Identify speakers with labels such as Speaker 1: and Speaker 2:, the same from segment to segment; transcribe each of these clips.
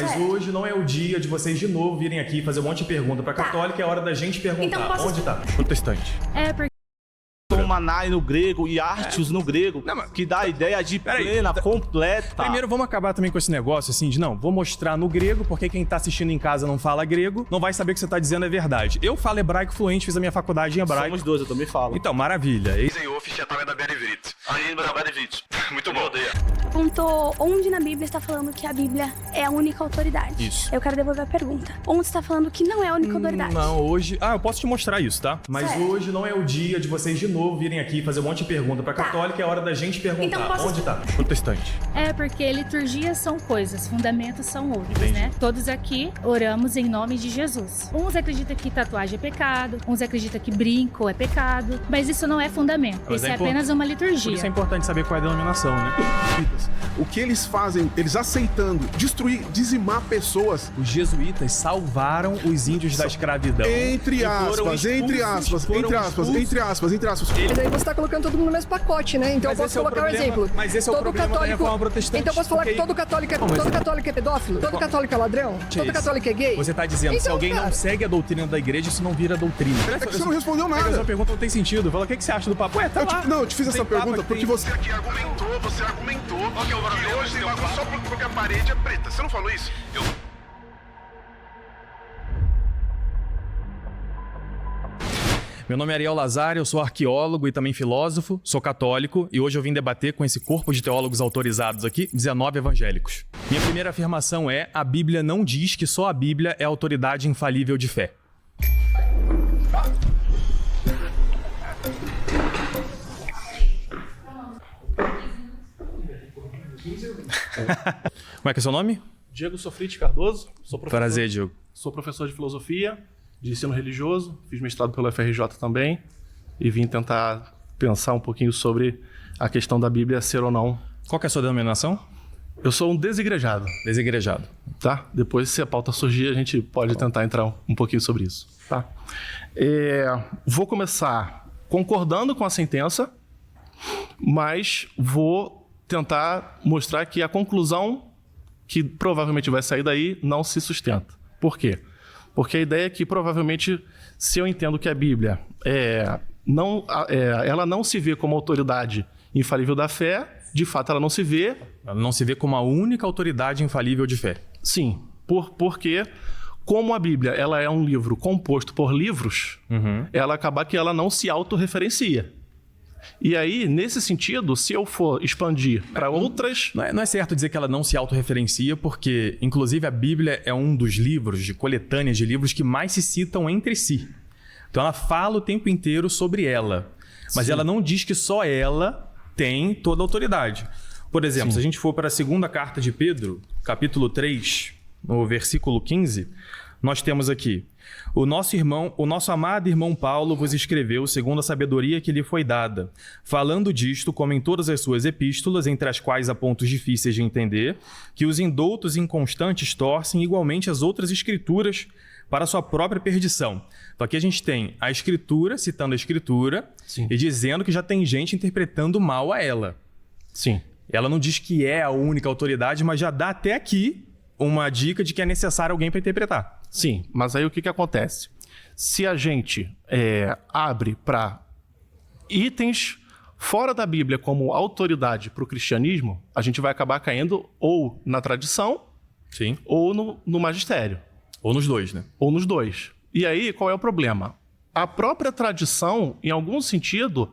Speaker 1: Mas hoje não é o dia de vocês de novo virem aqui fazer um monte de pergunta pra católica, é hora da gente perguntar.
Speaker 2: Então, posso...
Speaker 1: Onde tá? Protestante.
Speaker 3: É, porque...
Speaker 4: Manai no grego e artios no grego, que dá a ideia de plena, completa.
Speaker 1: Primeiro vamos acabar também com esse negócio assim de não, vou mostrar no grego, porque quem tá assistindo em casa não fala grego, não vai saber que você tá dizendo é verdade. Eu falo hebraico fluente, fiz a minha faculdade em hebraico.
Speaker 4: Somos dois, eu também falo.
Speaker 1: Então, maravilha.
Speaker 4: Muito bom.
Speaker 2: Perguntou onde na Bíblia está falando que a Bíblia é a única autoridade.
Speaker 1: Isso.
Speaker 2: Eu quero devolver a pergunta. Onde está falando que não é a única autoridade?
Speaker 1: Não, hoje... eu posso te mostrar isso, tá? Mas
Speaker 2: Sério?
Speaker 1: hoje não é o dia de vocês de novo virem aqui fazer um monte de pergunta pra católica, é hora da gente perguntar.
Speaker 2: Então, posso...
Speaker 1: Onde tá? Protestante.
Speaker 3: É, porque liturgias são coisas, fundamentos são outros,
Speaker 1: Entendi.
Speaker 3: né? Todos aqui oramos em nome de Jesus. Uns acreditam que tatuagem é pecado, uns acreditam que brinco é pecado, mas isso não é fundamento.
Speaker 1: Mas
Speaker 3: Isso
Speaker 1: é
Speaker 3: é apenas uma liturgia.
Speaker 1: Por isso é importante saber qual é a denominação, né?
Speaker 5: O que eles fazem, eles aceitando destruir, dizimar pessoas,
Speaker 1: Os jesuítas salvaram os índios da escravidão.
Speaker 5: entre
Speaker 1: E foram
Speaker 5: aspas, entre
Speaker 1: expulsos,
Speaker 5: aspas,
Speaker 1: foram
Speaker 5: entre aspas,
Speaker 1: expulsos.
Speaker 5: entre aspas, entre aspas.
Speaker 6: Mas aí você tá colocando todo mundo no mesmo pacote, né? Então
Speaker 1: Mas
Speaker 6: eu
Speaker 1: esse
Speaker 6: posso
Speaker 1: é o
Speaker 6: colocar um
Speaker 1: problema-
Speaker 6: exemplo.
Speaker 1: mas esse é o
Speaker 6: Todo
Speaker 1: problema da
Speaker 6: católico...
Speaker 1: reforma protestante,
Speaker 6: Então eu posso falar que
Speaker 1: porque-
Speaker 6: todo católico é,
Speaker 1: Não, mas-
Speaker 6: todo católico é pedófilo? Todo católico é ladrão? Todo
Speaker 1: Chase,
Speaker 6: católico é gay?
Speaker 1: Você tá dizendo, se
Speaker 6: Então,
Speaker 1: alguém não
Speaker 6: cara,
Speaker 1: segue a doutrina da igreja, isso não vira doutrina.
Speaker 5: É que você não respondeu
Speaker 1: Mas a
Speaker 5: nada.
Speaker 1: pergunta não tem sentido. Fala, o que você acha do papo? Ué, tá lá.
Speaker 5: Eu te fiz essa
Speaker 1: Tem papa
Speaker 5: pergunta
Speaker 1: que
Speaker 5: porque
Speaker 1: tem-
Speaker 5: você...
Speaker 7: Aqui argumentou, você argumentou que hoje tem bagulho só porque a parede é preta. Você não falou isso?
Speaker 1: Meu nome é Ariel Lazar, eu sou arqueólogo e também filósofo, sou católico e hoje eu vim debater com esse corpo de teólogos autorizados aqui, 19 evangélicos. Minha primeira afirmação é: a Bíblia não diz que só a Bíblia é a autoridade infalível de fé. Como é que é seu nome?
Speaker 4: Diego Sofrite Cardoso, sou professor,
Speaker 1: Prazer, Diego.
Speaker 4: sou professor de filosofia, de ensino religioso, fiz mestrado pelo FRJ também e vim tentar pensar um pouquinho sobre a questão da Bíblia ser ou não.
Speaker 1: Qual que é a sua denominação?
Speaker 4: Eu sou um desigrejado,
Speaker 1: Desigrejado.
Speaker 4: tá? Depois, se a pauta surgir, a gente pode tentar entrar um pouquinho sobre isso, tá? Vou começar concordando com a sentença, mas vou tentar mostrar que a conclusão que provavelmente vai sair daí não se sustenta. Por quê? Porque a ideia é que provavelmente, se eu entendo que a Bíblia ela não se vê como autoridade infalível da fé, de fato ela não se vê.
Speaker 1: Ela não se vê como a única autoridade infalível de fé.
Speaker 4: Sim, porque como a Bíblia ela é um livro composto por livros, ela acaba que ela não se autorreferencia. E aí, nesse sentido, se eu for expandir para outras...
Speaker 1: Não é certo dizer que ela não se autorreferencia, porque, inclusive, a Bíblia é um dos livros, de coletâneas de livros, que mais se citam entre si. Então, ela fala o tempo inteiro sobre ela. Mas
Speaker 4: Sim.
Speaker 1: ela não diz que só ela tem toda a autoridade. Por exemplo, se a gente for para a segunda carta de Pedro, capítulo 3, no versículo 15, nós temos aqui: o nosso amado irmão Paulo vos escreveu segundo a sabedoria que lhe foi dada, falando disto, como em todas as suas epístolas, entre as quais há pontos difíceis de entender, que os indoutos e inconstantes torcem igualmente as outras escrituras para a sua própria perdição. Então aqui a gente tem a escritura, citando a escritura,
Speaker 4: Sim.
Speaker 1: e dizendo que já tem gente interpretando mal a ela.
Speaker 4: Sim.
Speaker 1: Ela não diz que é a única autoridade, mas já dá até aqui uma dica de que é necessário alguém para interpretar.
Speaker 4: Sim, mas aí o que acontece? Se a gente abre para itens fora da Bíblia como autoridade para o cristianismo, a gente vai acabar caindo ou na tradição
Speaker 1: Sim.
Speaker 4: ou no magistério,
Speaker 1: Ou nos dois, né?
Speaker 4: ou nos dois. E aí, qual é o problema? A própria tradição, em algum sentido,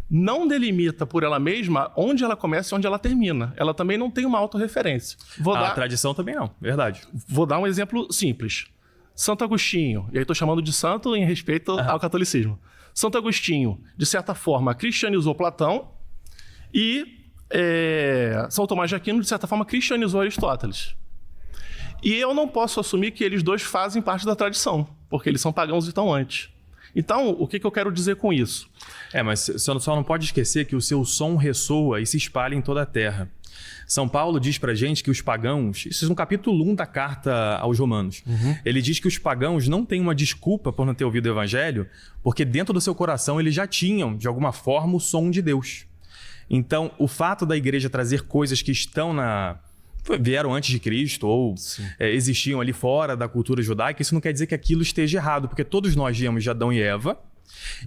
Speaker 4: não delimita por ela mesma onde ela começa e onde ela termina. Ela também não tem uma autorreferência.
Speaker 1: A tradição também não, verdade.
Speaker 4: Vou dar um exemplo simples. Santo Agostinho, e aí estou chamando de santo em respeito ao catolicismo. Santo Agostinho, de certa forma, cristianizou Platão e São Tomás de Aquino, de certa forma, cristianizou Aristóteles. E eu não posso assumir que eles dois fazem parte da tradição, porque eles são pagãos e estão antes. Então, o que eu quero dizer com isso?
Speaker 1: Mas você só não pode esquecer que o seu som ressoa e se espalha em toda a terra. São Paulo diz pra gente que os pagãos... Isso é no capítulo 1 da carta aos Romanos. Ele diz que os pagãos não têm uma desculpa por não ter ouvido o evangelho, porque dentro do seu coração eles já tinham, de alguma forma, o som de Deus. Então, o fato da igreja trazer coisas que estão na vieram antes de Cristo ou existiam ali fora da cultura judaica, isso não quer dizer que aquilo esteja errado, porque todos nós viemos de Adão e Eva,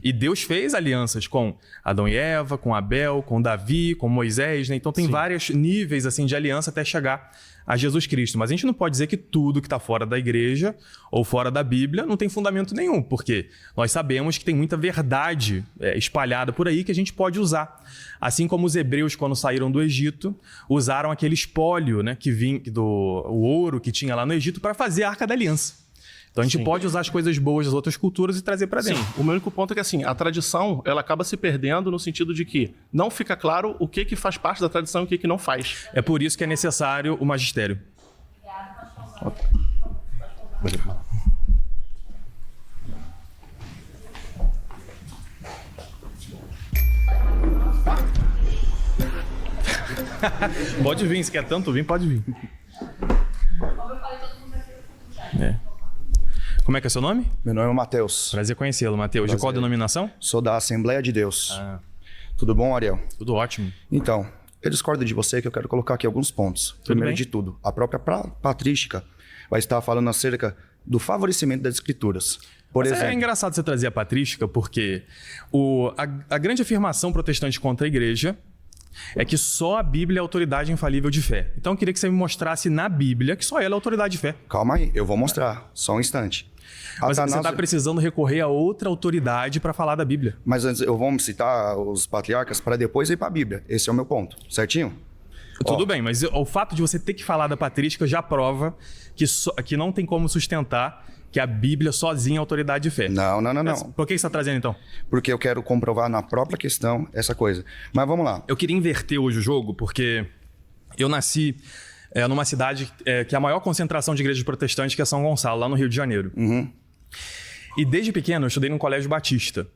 Speaker 1: e Deus fez alianças com Adão e Eva, com Abel, com Davi, com Moisés, né? Então tem vários níveis assim, de aliança até chegar a Jesus Cristo. Mas a gente não pode dizer que tudo que está fora da igreja ou fora da Bíblia não tem fundamento nenhum, porque nós sabemos que tem muita verdade espalhada por aí que a gente pode usar. Assim como os hebreus, quando saíram do Egito, usaram aquele espólio, né, que vinha o ouro que tinha lá no Egito para fazer a Arca da Aliança. Então a gente pode usar as coisas boas das outras culturas e trazer para dentro.
Speaker 4: Sim, o meu único ponto é que assim, a tradição ela acaba se perdendo no sentido de que não fica claro o que faz parte da tradição e o que não faz.
Speaker 1: É por isso que é necessário o magistério. Pode vir, se quer tanto vir, pode vir. Como é que é seu nome?
Speaker 8: Meu nome é Matheus.
Speaker 1: Prazer conhecê-lo, Matheus. De qual denominação?
Speaker 8: Sou da Assembleia de Deus. Tudo bom, Ariel?
Speaker 1: Tudo ótimo.
Speaker 8: Então, eu discordo de você que eu quero colocar aqui alguns pontos. Primeiro de tudo, a própria patrística vai estar falando acerca do favorecimento das escrituras. Por exemplo,
Speaker 1: é engraçado você trazer a patrística, porque a grande afirmação protestante contra a igreja é que só a Bíblia é autoridade infalível de fé. Então eu queria que você me mostrasse na Bíblia que só ela é autoridade de fé.
Speaker 8: Calma aí, eu vou mostrar. Só um instante.
Speaker 1: Mas você está precisando recorrer a outra autoridade para falar da Bíblia.
Speaker 8: Mas antes eu vou citar os patriarcas para depois ir para a Bíblia. Esse é o meu ponto, certinho?
Speaker 1: Tudo bem, mas o fato de você ter que falar da patrística já prova que não tem como sustentar que a Bíblia sozinha é autoridade de fé.
Speaker 8: Não.
Speaker 1: Por que você está trazendo então?
Speaker 8: Porque eu quero comprovar na própria questão essa coisa. Mas vamos lá.
Speaker 1: Eu queria inverter hoje o jogo, porque eu nasci numa cidade que é a maior concentração de igrejas protestantes, que é São Gonçalo, lá no Rio de Janeiro. E desde pequeno eu estudei num colégio batista.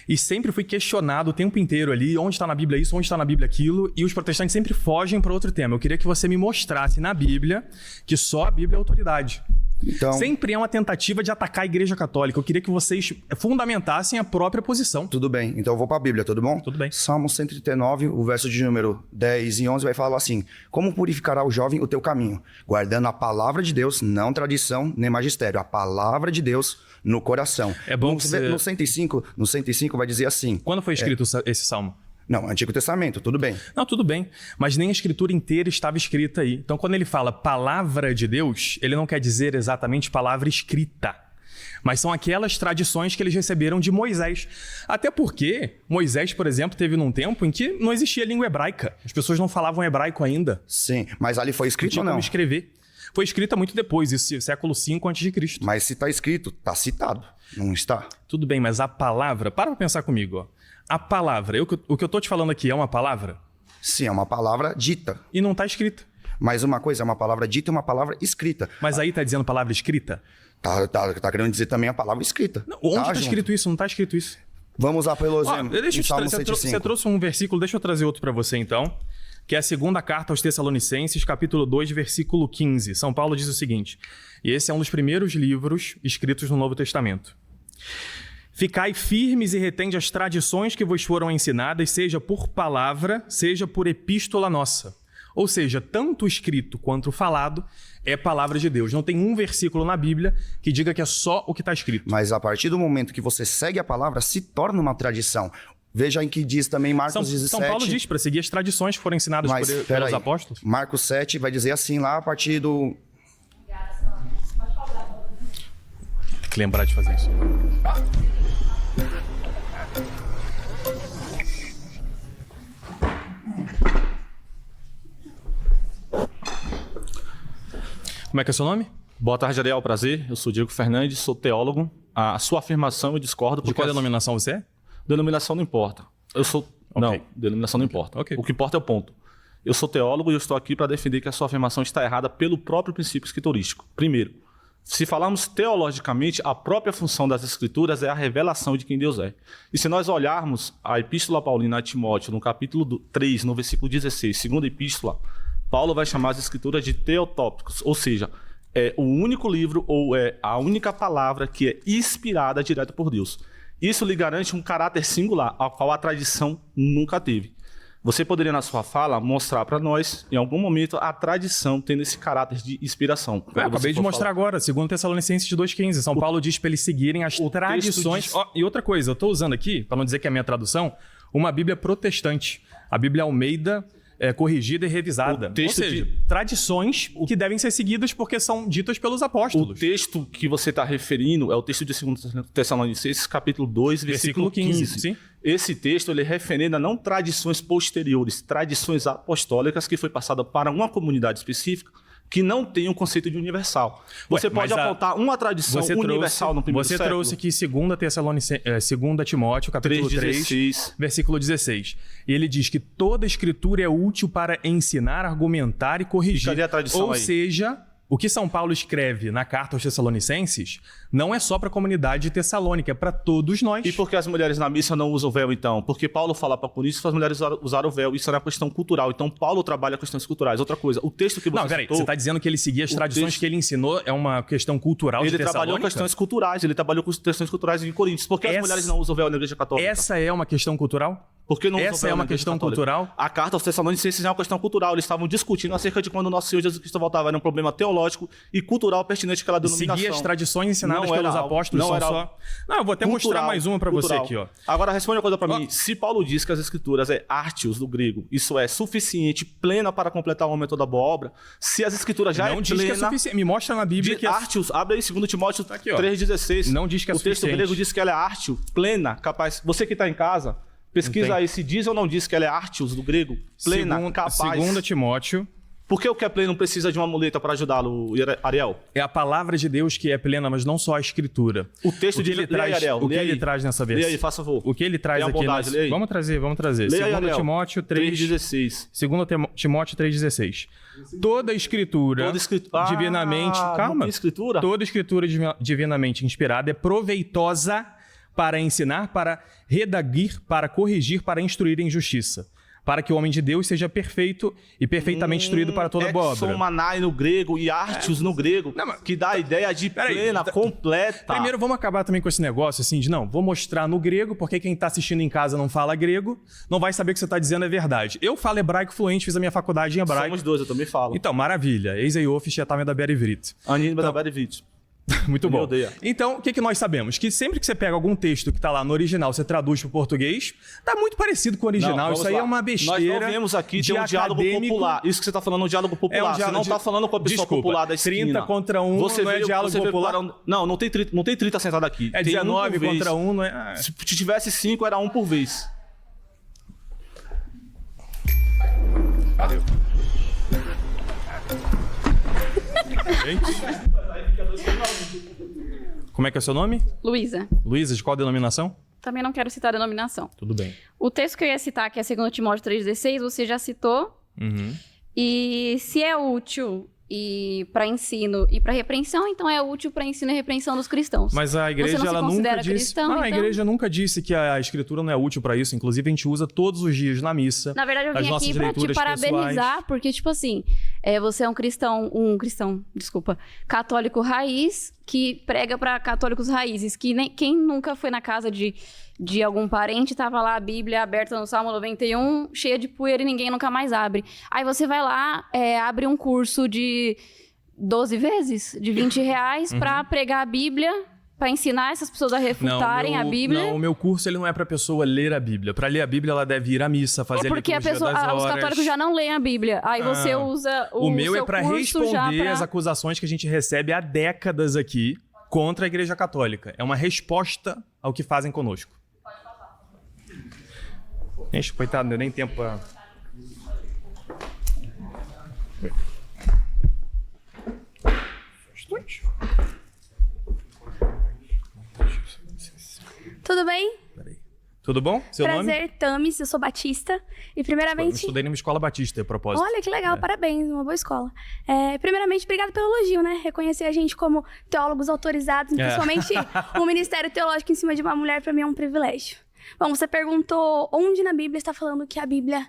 Speaker 1: E sempre fui questionado o tempo inteiro ali, onde está na Bíblia isso, onde está na Bíblia aquilo, e os protestantes sempre fogem para outro tema. Eu queria que você me mostrasse na Bíblia que só a Bíblia é autoridade.
Speaker 8: Então,
Speaker 1: sempre é uma tentativa de atacar a Igreja Católica. Eu queria que vocês fundamentassem a própria posição.
Speaker 8: Tudo bem, então eu vou para a Bíblia, tudo bom?
Speaker 1: Tudo bem.
Speaker 8: Salmo 139, o verso de número 10 e 11 vai falar assim: como purificará o jovem o teu caminho? Guardando a palavra de Deus, não tradição nem magistério, a palavra de Deus no coração.
Speaker 1: É bom
Speaker 8: no 105 vai dizer assim.
Speaker 1: Quando foi escrito esse salmo?
Speaker 8: Não, Antigo Testamento, tudo bem.
Speaker 1: Não, tudo bem. Mas nem a escritura inteira estava escrita aí. Então, quando ele fala palavra de Deus, ele não quer dizer exatamente palavra escrita. Mas são aquelas tradições que eles receberam de Moisés. Até porque Moisés, por exemplo, teve num tempo em que não existia língua hebraica. As pessoas não falavam hebraico ainda.
Speaker 8: Sim, mas ali foi escrito ou não?
Speaker 1: Não tinha como escrever. Foi escrita muito depois, isso século V a.C.
Speaker 8: Mas se está escrito, está citado, não está?
Speaker 1: Tudo bem, mas a palavra... Para pensar comigo, ó. A palavra, o que eu tô te falando aqui é uma palavra?
Speaker 8: Sim, é uma palavra dita.
Speaker 1: E não está escrita.
Speaker 8: Mas uma coisa é uma palavra dita e uma palavra escrita.
Speaker 1: Mas aí tá dizendo palavra escrita?
Speaker 8: Tá querendo dizer também a palavra escrita.
Speaker 1: Não, onde tá escrito isso? Não tá escrito isso.
Speaker 8: Vamos lá pelo exemplo.
Speaker 1: Você trouxe um versículo, deixa eu trazer outro para você então, que é a segunda carta aos Tessalonicenses, capítulo 2, versículo 15. São Paulo diz o seguinte, e esse é um dos primeiros livros escritos no Novo Testamento. Ficai firmes e retende as tradições que vos foram ensinadas, seja por palavra, seja por epístola nossa. Ou seja, tanto o escrito quanto o falado é palavra de Deus. Não tem um versículo na Bíblia que diga que é só o que está escrito.
Speaker 8: Mas a partir do momento que você segue a palavra, se torna uma tradição. Veja em que diz também Marcos 17...
Speaker 1: São Paulo diz para seguir as tradições que foram ensinadas pelos apóstolos.
Speaker 8: Marcos 7 vai dizer assim lá a partir do...
Speaker 1: Tem que lembrar de fazer isso. Como é que é o seu nome?
Speaker 9: Boa tarde, Ariel. Prazer. Eu sou Diego Fernandes, sou teólogo. A sua afirmação eu discordo.
Speaker 1: De qual denominação você é?
Speaker 9: Denominação não importa. Eu sou... Okay. Não, denominação não importa.
Speaker 1: Okay.
Speaker 9: O que importa é o ponto. Eu sou teólogo e eu estou aqui para defender que a sua afirmação está errada pelo próprio princípio escriturístico. Primeiro, se falarmos teologicamente, a própria função das escrituras é a revelação de quem Deus é. E se nós olharmos a Epístola Paulina a Timóteo, no capítulo 3, no versículo 16, segunda epístola, Paulo vai chamar as escrituras de teotópicos, ou seja, é o único livro ou é a única palavra que é inspirada direto por Deus. Isso lhe garante um caráter singular, ao qual a tradição nunca teve. Você poderia, na sua fala, mostrar para nós, em algum momento, a tradição tendo esse caráter de inspiração.
Speaker 1: Acabei de mostrar agora, 2 Tessalonicenses 2,15. São Paulo diz para eles seguirem as tradições. E outra coisa, eu estou usando aqui, para não dizer que é a minha tradução, uma Bíblia protestante. A Bíblia Almeida corrigida e revisada. Ou seja, tradições que devem ser seguidas porque são ditas pelos apóstolos.
Speaker 9: O texto que você está referindo é o texto de 2 Tessalonicenses, capítulo 2, versículo 15.
Speaker 1: Sim.
Speaker 9: Esse texto ele referenda não tradições posteriores, tradições apostólicas que foi passada para uma comunidade específica que não tem um conceito de universal. Você pode apontar uma tradição universal no primeiro século.
Speaker 1: Você trouxe aqui 2 Timóteo, capítulo 3, versículo 16. E ele diz que toda escritura é útil para ensinar, argumentar e corrigir.
Speaker 9: Cadê a tradição aí?
Speaker 1: Seja, o que São Paulo escreve na carta aos Tessalonicenses não é só para a comunidade de Tessalônica, é para todos nós.
Speaker 9: E por que as mulheres na missa não usam véu, então? Porque Paulo fala para Coríntios que as mulheres usaram o véu. Isso era uma questão cultural. Então, Paulo trabalha questões culturais. Outra coisa, o texto que você
Speaker 1: Não, peraí, você está dizendo que ele seguia as tradições que ele ensinou é uma questão cultural de Tessalônica?
Speaker 9: Ele trabalhou questões culturais. Ele trabalhou com questões culturais em Coríntios. Por que as mulheres não usam véu na Igreja Católica?
Speaker 1: Essa é uma questão cultural?
Speaker 9: Porque não
Speaker 1: Essa é uma questão cultural?
Speaker 9: A carta aos Tessalonicenses é uma questão cultural. Eles estavam discutindo acerca de quando o nosso Senhor Jesus Cristo voltava. Era um problema teológico e cultural pertinente àquela denominação.
Speaker 1: Seguir as tradições ensinadas pelos apóstolos são só... Não, eu vou até mostrar mais uma para você aqui, ó.
Speaker 9: Agora, responde uma coisa para mim. Se Paulo diz que as escrituras é artios do grego, isso é suficiente, plena para completar o momento da boa obra, se as escrituras já
Speaker 1: não diz
Speaker 9: plena...
Speaker 1: que é suficiente. Me mostra na Bíblia que
Speaker 9: artios, abre aí 2 Timóteo 3,16.
Speaker 1: Não diz que é suficiente.
Speaker 9: O texto grego diz que ela é artio, plena, capaz... Você que está em casa... Pesquisa aí se diz ou não diz que ela é artios do grego, plena, capaz.
Speaker 1: 2 Timóteo.
Speaker 9: Por que o que é pleno precisa de uma muleta para ajudá-lo, Ariel?
Speaker 1: É a palavra de Deus que é plena, mas não só a escritura.
Speaker 9: O texto de ele traz,
Speaker 1: Ariel, o que ele traz nessa versão?
Speaker 9: Lê aí, faça favor.
Speaker 1: O que ele traz aqui? Vamos trazer. 2 Timóteo 3,16. 2 Timóteo 3,16. Toda escritura divinamente... Calma.
Speaker 9: Escritura?
Speaker 1: Toda escritura divinamente inspirada é proveitosa para ensinar, para redaguir, para corrigir, para instruir em justiça, para que o homem de Deus seja perfeito e perfeitamente instruído para toda boa obra.
Speaker 9: Exomanai no grego e artios no grego, que dá a ideia de plena, completa.
Speaker 1: Primeiro, vamos acabar também com esse negócio assim de vou mostrar no grego, porque quem está assistindo em casa não fala grego, não vai saber o que você está dizendo é verdade. Eu falo hebraico fluente, fiz a minha faculdade em hebraico.
Speaker 9: Somos dois, eu também falo.
Speaker 1: Então, maravilha. Eis aí, Office, já tá me da Berivrit.
Speaker 9: Anin da Berivrit.
Speaker 1: Muito bom. Então, o que nós sabemos? Que sempre que você pega algum texto que está lá no original, você traduz para o português, tá muito parecido com o original. Isso aí é uma besteira.
Speaker 9: Nós não vemos aqui de um diálogo popular. Isso que você está falando é um diálogo popular. Você não está falando com a pessoa popular da esquina.
Speaker 1: 30 contra 1 não é diálogo popular.
Speaker 9: Não tem 30 sentado aqui.
Speaker 1: É 19 contra 1, não é?
Speaker 9: Se tivesse 5, era 1 por vez.
Speaker 1: Valeu. Gente... Como é que é o seu nome?
Speaker 10: Luísa.
Speaker 1: Luísa, de qual denominação?
Speaker 10: Também não quero citar a denominação.
Speaker 1: Tudo bem.
Speaker 10: O texto que eu ia citar, que é 2 Timóteo 3,16, você já citou. E se é útil e para ensino e para repreensão, então é útil para ensino e repreensão dos cristãos.
Speaker 1: Mas a igreja ela nunca disse, cristão, então... a igreja nunca disse que a escritura não é útil para isso. Inclusive a gente usa todos os dias na missa.
Speaker 10: Na verdade eu vim aqui para te parabenizar, porque tipo assim, você é um cristão, católico raiz que prega para católicos raízes, que quem nunca foi na casa de algum parente, tava lá a Bíblia aberta no Salmo 91, cheia de poeira e ninguém nunca mais abre. Aí você vai lá, abre um curso de 12 vezes, de R$20, para pregar a Bíblia, para ensinar essas pessoas a refutarem a Bíblia.
Speaker 1: Não, o meu curso ele não é para pessoa ler a Bíblia. Para ler a Bíblia, ela deve ir à missa, fazer a liturgia das horas.
Speaker 10: Os católicos já não leem a Bíblia. Aí você usa o
Speaker 1: meu
Speaker 10: seu
Speaker 1: é para responder as acusações que a gente recebe há décadas aqui contra a Igreja Católica. É uma resposta ao que fazem conosco. Gente, coitado, não deu nem tempo pra...
Speaker 2: Tudo bem?
Speaker 1: Peraí. Tudo bom? Seu nome?
Speaker 2: Prazer, Tamis, eu sou batista. E primeiramente...
Speaker 1: Eu estudei numa escola batista, a propósito.
Speaker 2: Olha, que legal, parabéns, uma boa escola. Primeiramente, obrigado pelo elogio, né? Reconhecer a gente como teólogos autorizados, principalmente o Ministério Teológico em cima de uma mulher, pra mim é um privilégio. Bom, você perguntou onde na Bíblia está falando que a Bíblia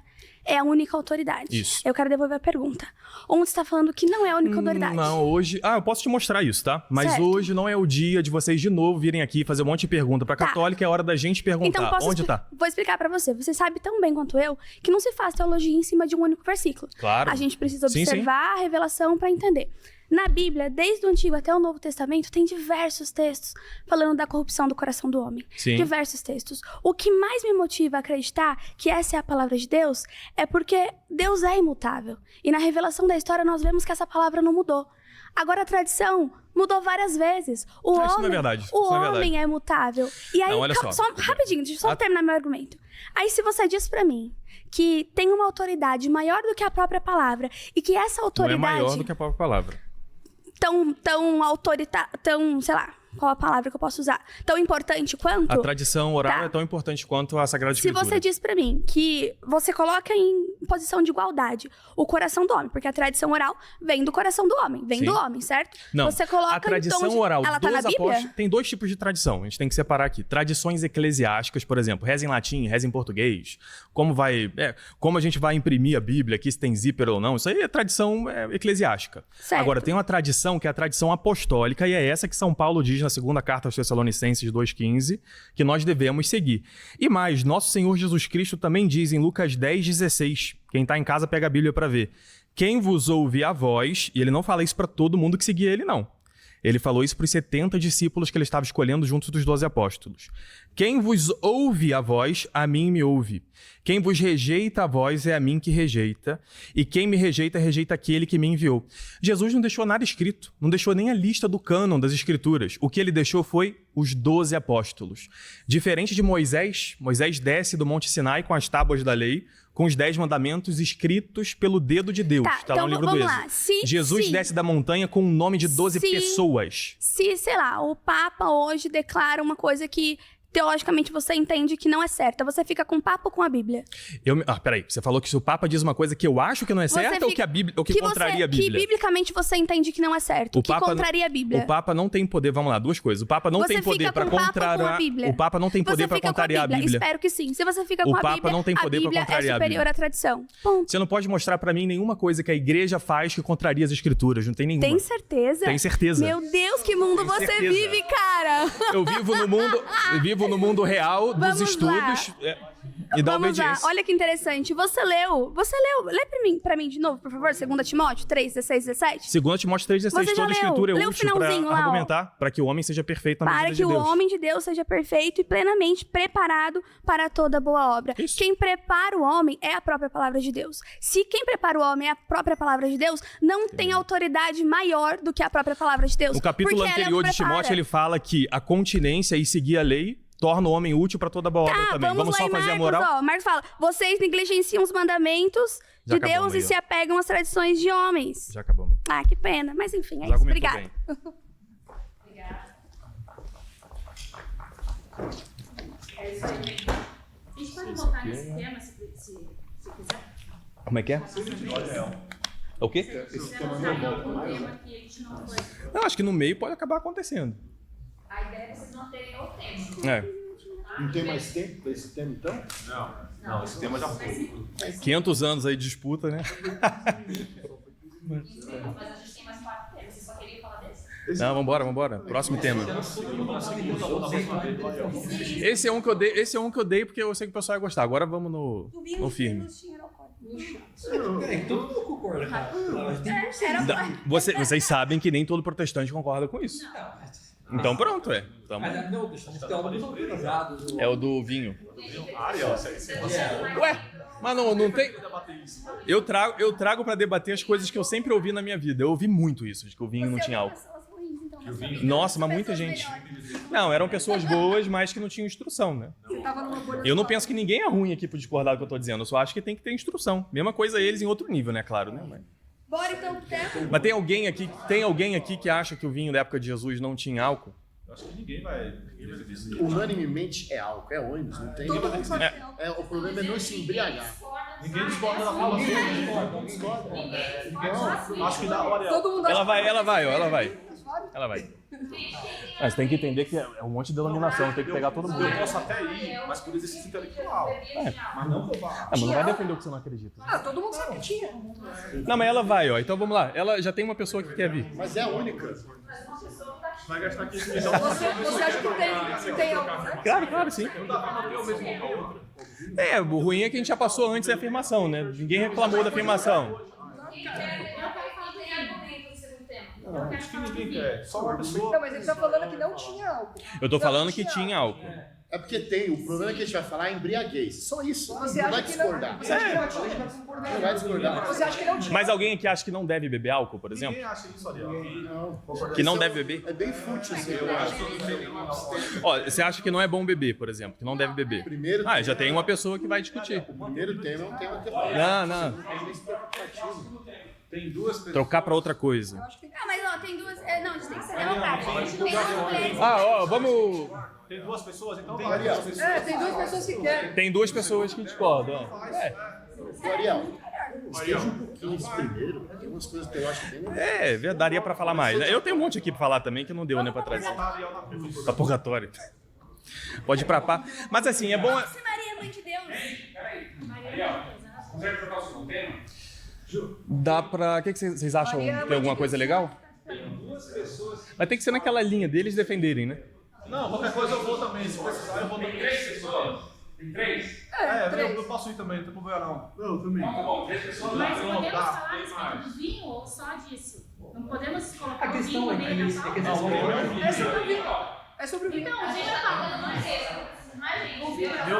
Speaker 2: é a única autoridade.
Speaker 1: Isso.
Speaker 2: Eu quero devolver a pergunta. Onde está falando que não é a única autoridade?
Speaker 1: Não, hoje... eu posso te mostrar isso, tá? Mas
Speaker 2: Certo.
Speaker 1: hoje não é o dia de vocês de novo virem aqui fazer um monte de pergunta pra católica, é hora da gente perguntar.
Speaker 2: Então,
Speaker 1: Onde tá?
Speaker 2: Vou explicar pra você. Você sabe tão bem quanto eu que não se faz teologia em cima de um único versículo.
Speaker 1: Claro.
Speaker 2: A gente precisa
Speaker 1: Sim,
Speaker 2: observar a revelação pra entender. Na Bíblia, desde o Antigo até o Novo Testamento, tem diversos textos falando da corrupção do coração do homem.
Speaker 1: Sim.
Speaker 2: Diversos textos. O que mais me motiva a acreditar que essa é a palavra de Deus é porque Deus é imutável. E na revelação da história nós vemos que essa palavra não mudou. Agora a tradição mudou várias vezes.
Speaker 1: Isso não é verdade.
Speaker 2: O
Speaker 1: Isso não é verdade.
Speaker 2: homem é imutável. E aí,
Speaker 1: Não, olha só.
Speaker 2: Rapidinho, deixa eu só terminar meu argumento. Aí se você diz pra mim que tem uma autoridade maior do que a própria palavra e que essa
Speaker 1: Não é
Speaker 2: autoridade
Speaker 1: maior do que a própria palavra.
Speaker 2: tão, sei lá, qual a palavra que eu posso usar? Tão importante quanto?
Speaker 1: A tradição oral
Speaker 2: Tá.
Speaker 1: é tão importante quanto a Sagrada
Speaker 2: Se
Speaker 1: Escritura.
Speaker 2: você diz pra mim que você coloca em posição de igualdade o coração do homem, porque a tradição oral vem do coração do homem, vem
Speaker 1: Sim.
Speaker 2: do homem, certo?
Speaker 1: Não,
Speaker 2: Você coloca
Speaker 1: a tradição
Speaker 2: em tom de...
Speaker 1: oral
Speaker 2: Ela tá
Speaker 1: dos
Speaker 2: na Bíblia?
Speaker 1: apóstolos tem dois tipos de tradição. A gente tem que separar aqui. Tradições eclesiásticas, por exemplo, reza em latim, reza em português. Como a gente vai imprimir a Bíblia aqui, se tem zíper ou não. Isso aí é tradição eclesiástica.
Speaker 2: Certo.
Speaker 1: Agora, tem uma tradição que é a tradição apostólica, e é essa que São Paulo diz na segunda carta aos Tessalonicenses 2,15, que nós devemos seguir. E mais, nosso Senhor Jesus Cristo também diz em Lucas 10,16. Quem tá em casa pega a Bíblia para ver. Quem vos ouve a voz, e ele não fala isso para todo mundo que seguia ele, não. Ele falou isso para os 70 discípulos que ele estava escolhendo junto dos 12 apóstolos. Quem vos ouve a voz, a mim me ouve. Quem vos rejeita a voz, é a mim que rejeita. E quem me rejeita, rejeita aquele que me enviou. Jesus não deixou nada escrito. Não deixou nem a lista do cânon das escrituras. O que ele deixou foi os 12 apóstolos. Diferente de Moisés, Moisés desce do Monte Sinai com as tábuas da lei, com os 10 mandamentos escritos pelo dedo de Deus.
Speaker 2: Tá,
Speaker 1: Está lá no
Speaker 2: então
Speaker 1: livro do
Speaker 2: vamos
Speaker 1: Êxodo.
Speaker 2: lá.
Speaker 1: Jesus desce da montanha com o nome de 12 pessoas.
Speaker 2: Se, sei lá, o Papa hoje declara uma coisa que teologicamente você entende que não é certa, você fica com papo com a Bíblia.
Speaker 1: Peraí, você falou que se o Papa diz uma coisa que eu acho que não é certa ou que a Bíblia, ou que contraria a Bíblia?
Speaker 2: Que biblicamente você entende que não é certo, que contraria a Bíblia.
Speaker 1: O Papa não tem poder, vamos lá, duas coisas. O Papa não
Speaker 2: Você
Speaker 1: tem poder
Speaker 2: fica
Speaker 1: para
Speaker 2: com papo com a
Speaker 1: contrariar.
Speaker 2: Bíblia.
Speaker 1: O Papa não tem poder para contrariar a Bíblia.
Speaker 2: Espero que sim. Se você fica
Speaker 1: O
Speaker 2: com a
Speaker 1: Papa
Speaker 2: Bíblia,
Speaker 1: não tem poder
Speaker 2: a
Speaker 1: pra
Speaker 2: Bíblia é
Speaker 1: contrariar a
Speaker 2: superior
Speaker 1: Bíblia.
Speaker 2: à tradição. Ponto.
Speaker 1: Você não pode mostrar para mim nenhuma coisa que a igreja faz que contraria as escrituras, não tem nenhuma.
Speaker 2: Tem certeza?
Speaker 1: Tem certeza.
Speaker 2: Meu Deus, que mundo
Speaker 1: Tenho
Speaker 2: você
Speaker 1: certeza.
Speaker 2: vive, cara!
Speaker 1: Eu vivo no mundo real dos
Speaker 2: Vamos
Speaker 1: estudos e da
Speaker 2: Vamos lá,
Speaker 1: obediência.
Speaker 2: olha que interessante. Você leu, lê pra mim de novo, por favor, 2 Timóteo 3, 16, 17.
Speaker 1: 2 Timóteo 3,16,
Speaker 2: Você já
Speaker 1: toda
Speaker 2: leu?
Speaker 1: escritura é
Speaker 2: Lê o
Speaker 1: útil para
Speaker 2: finalzinho lá, ó.
Speaker 1: argumentar, para que o homem seja perfeito na
Speaker 2: Para
Speaker 1: medida
Speaker 2: que
Speaker 1: de
Speaker 2: o
Speaker 1: Deus.
Speaker 2: homem de Deus seja perfeito e plenamente preparado para toda boa obra.
Speaker 1: Isso.
Speaker 2: Quem prepara o homem é a própria palavra de Deus. Se quem prepara o homem é a própria palavra de Deus, não tem autoridade maior do que a própria palavra de Deus.
Speaker 1: No capítulo
Speaker 2: porque ela
Speaker 1: anterior de
Speaker 2: prepara.
Speaker 1: Timóteo, ele fala que a continência e seguir a lei torna o homem útil para toda boa obra também. Vamos
Speaker 2: lá
Speaker 1: só
Speaker 2: em
Speaker 1: fazer a
Speaker 2: Marcos,
Speaker 1: moral?
Speaker 2: ó. Marcos fala, vocês negligenciam os mandamentos
Speaker 1: Já
Speaker 2: de
Speaker 1: acabamos
Speaker 2: Deus
Speaker 1: aí,
Speaker 2: e
Speaker 1: ó.
Speaker 2: se apegam às tradições de homens.
Speaker 1: Já acabou, mãe.
Speaker 2: Ah, que pena. Mas enfim, é
Speaker 1: Já
Speaker 2: isso.
Speaker 1: argumentou
Speaker 2: Obrigada.
Speaker 1: bem.
Speaker 3: É isso aí, gente. A gente pode voltar nesse tema, se quiser.
Speaker 1: Como é que é? O quê? Eu acho que no meio pode acabar acontecendo.
Speaker 3: A ideia é vocês manterem o tempo.
Speaker 5: Não tem mais tempo pra esse tema, então?
Speaker 9: Não, esse tema já foi.
Speaker 1: 500 anos aí de disputa, né?
Speaker 3: Mas a gente tem mais 4 temas. Vocês só queriam falar desse?
Speaker 1: Não, vambora. Próximo tema. Esse é um que eu dei porque eu sei que o pessoal ia gostar. Agora vamos no firme.
Speaker 11: Todo mundo concorda, cara.
Speaker 1: Vocês sabem que nem todo protestante concorda com isso. Então pronto,
Speaker 11: Mas não, deixamos teólogos autorizados.
Speaker 1: É o do vinho. Ué, mas não tem... Eu trago pra debater as coisas que eu sempre ouvi na minha vida. Eu ouvi muito isso, de que o vinho não tinha álcool. Nossa, mas muita gente. Não, eram pessoas boas, mas que não tinham instrução, né? Eu não penso que ninguém é ruim aqui por discordar do que eu tô dizendo. Eu só acho que tem que ter instrução. Mesma coisa eles em outro nível, né? Claro, né?
Speaker 2: Bora então pro tempo.
Speaker 1: Mas tem alguém aqui que acha que o vinho da época de Jesus não tinha álcool?
Speaker 9: Eu acho que ninguém vai dizer.
Speaker 5: Unanimemente é álcool, é ônibus, não tem. O problema é não se embriagar.
Speaker 9: Ninguém discorda da fala sua. Não discorda. Acho que dá hora.
Speaker 6: Todo mundo
Speaker 1: Ela vai. Ela vai. Mas tem que entender que é um monte de denominação, tem que pegar todo mundo.
Speaker 5: Eu posso até ir, mas por exercício intelectual. Mas não roubar.
Speaker 1: Mas não vai defender o que você não acredita.
Speaker 6: Todo mundo sabe que tinha.
Speaker 1: Não, mas ela vai, ó. Então vamos lá. Ela já tem uma pessoa que quer vir.
Speaker 5: Mas é a única. Vai gastar 15 milhões.
Speaker 6: Você acha que tem algo, né?
Speaker 1: Claro, sim. O ruim é que a gente já passou antes da afirmação, né? Ninguém reclamou da afirmação.
Speaker 5: Não, acho que ninguém quer. Só uma pessoa.
Speaker 6: Não, mas ele tá falando que não tinha álcool.
Speaker 1: Eu tô falando que tinha álcool.
Speaker 12: É porque tem, o problema que a gente vai falar é embriaguez. Só isso.
Speaker 6: Você
Speaker 12: não
Speaker 6: acha
Speaker 12: vai
Speaker 6: que
Speaker 12: discordar.
Speaker 6: Você acha que não tinha?
Speaker 12: Não vai discordar.
Speaker 6: Você acha que não tinha?
Speaker 1: Mas alguém aqui acha que não deve beber álcool, por exemplo?
Speaker 5: Ninguém acha isso, Ariel. Não.
Speaker 1: Que não deve beber?
Speaker 12: É bem fútil, assim, eu acho.
Speaker 1: Ó, você acha que não é bom beber, por exemplo? Que não deve beber?
Speaker 12: Primeiro
Speaker 1: já tem uma pessoa que vai discutir.
Speaker 12: O primeiro tema é um tema que
Speaker 1: Não.
Speaker 5: Tem duas pessoas.
Speaker 1: Trocar pra outra coisa.
Speaker 2: mas ó, tem duas... não, a gente tem que ser democrático. Tem duas mulheres.
Speaker 1: Vamos...
Speaker 5: Tem duas pessoas, então
Speaker 12: Tem Ariel.
Speaker 6: Tem duas pessoas que querem.
Speaker 1: Tem duas pessoas que discordam.
Speaker 12: Ariel, esteja um pouquinho nesse primeiro. Tem umas coisas que eu acho bem...
Speaker 1: Daria pra falar mais. Eu tenho um monte aqui pra falar também que não deu, né, pra trazer. Tá purgatório. Pode ir pra pá. Mas assim, é bom...
Speaker 2: Se Maria é mãe de Deus.
Speaker 11: Consegue trocar o segundo tema?
Speaker 1: Dá pra... O que vocês acham? Tem alguma coisa legal? Mas tem que ser naquela linha deles defenderem, né?
Speaker 5: Não, qualquer coisa eu vou também. Se precisar, eu vou também.
Speaker 11: 3 pessoas. Tem 3?
Speaker 5: Eu posso ir também, não tem problema não.
Speaker 3: Não, também. Tá bom, 3 pessoas. Mas podemos falar a respeito do vinho ou só disso? Não podemos colocar o vinho no meio da pauta?
Speaker 6: É sobre o vinho. É sobre o vinho.
Speaker 3: Então, a gente já tá, não é isso.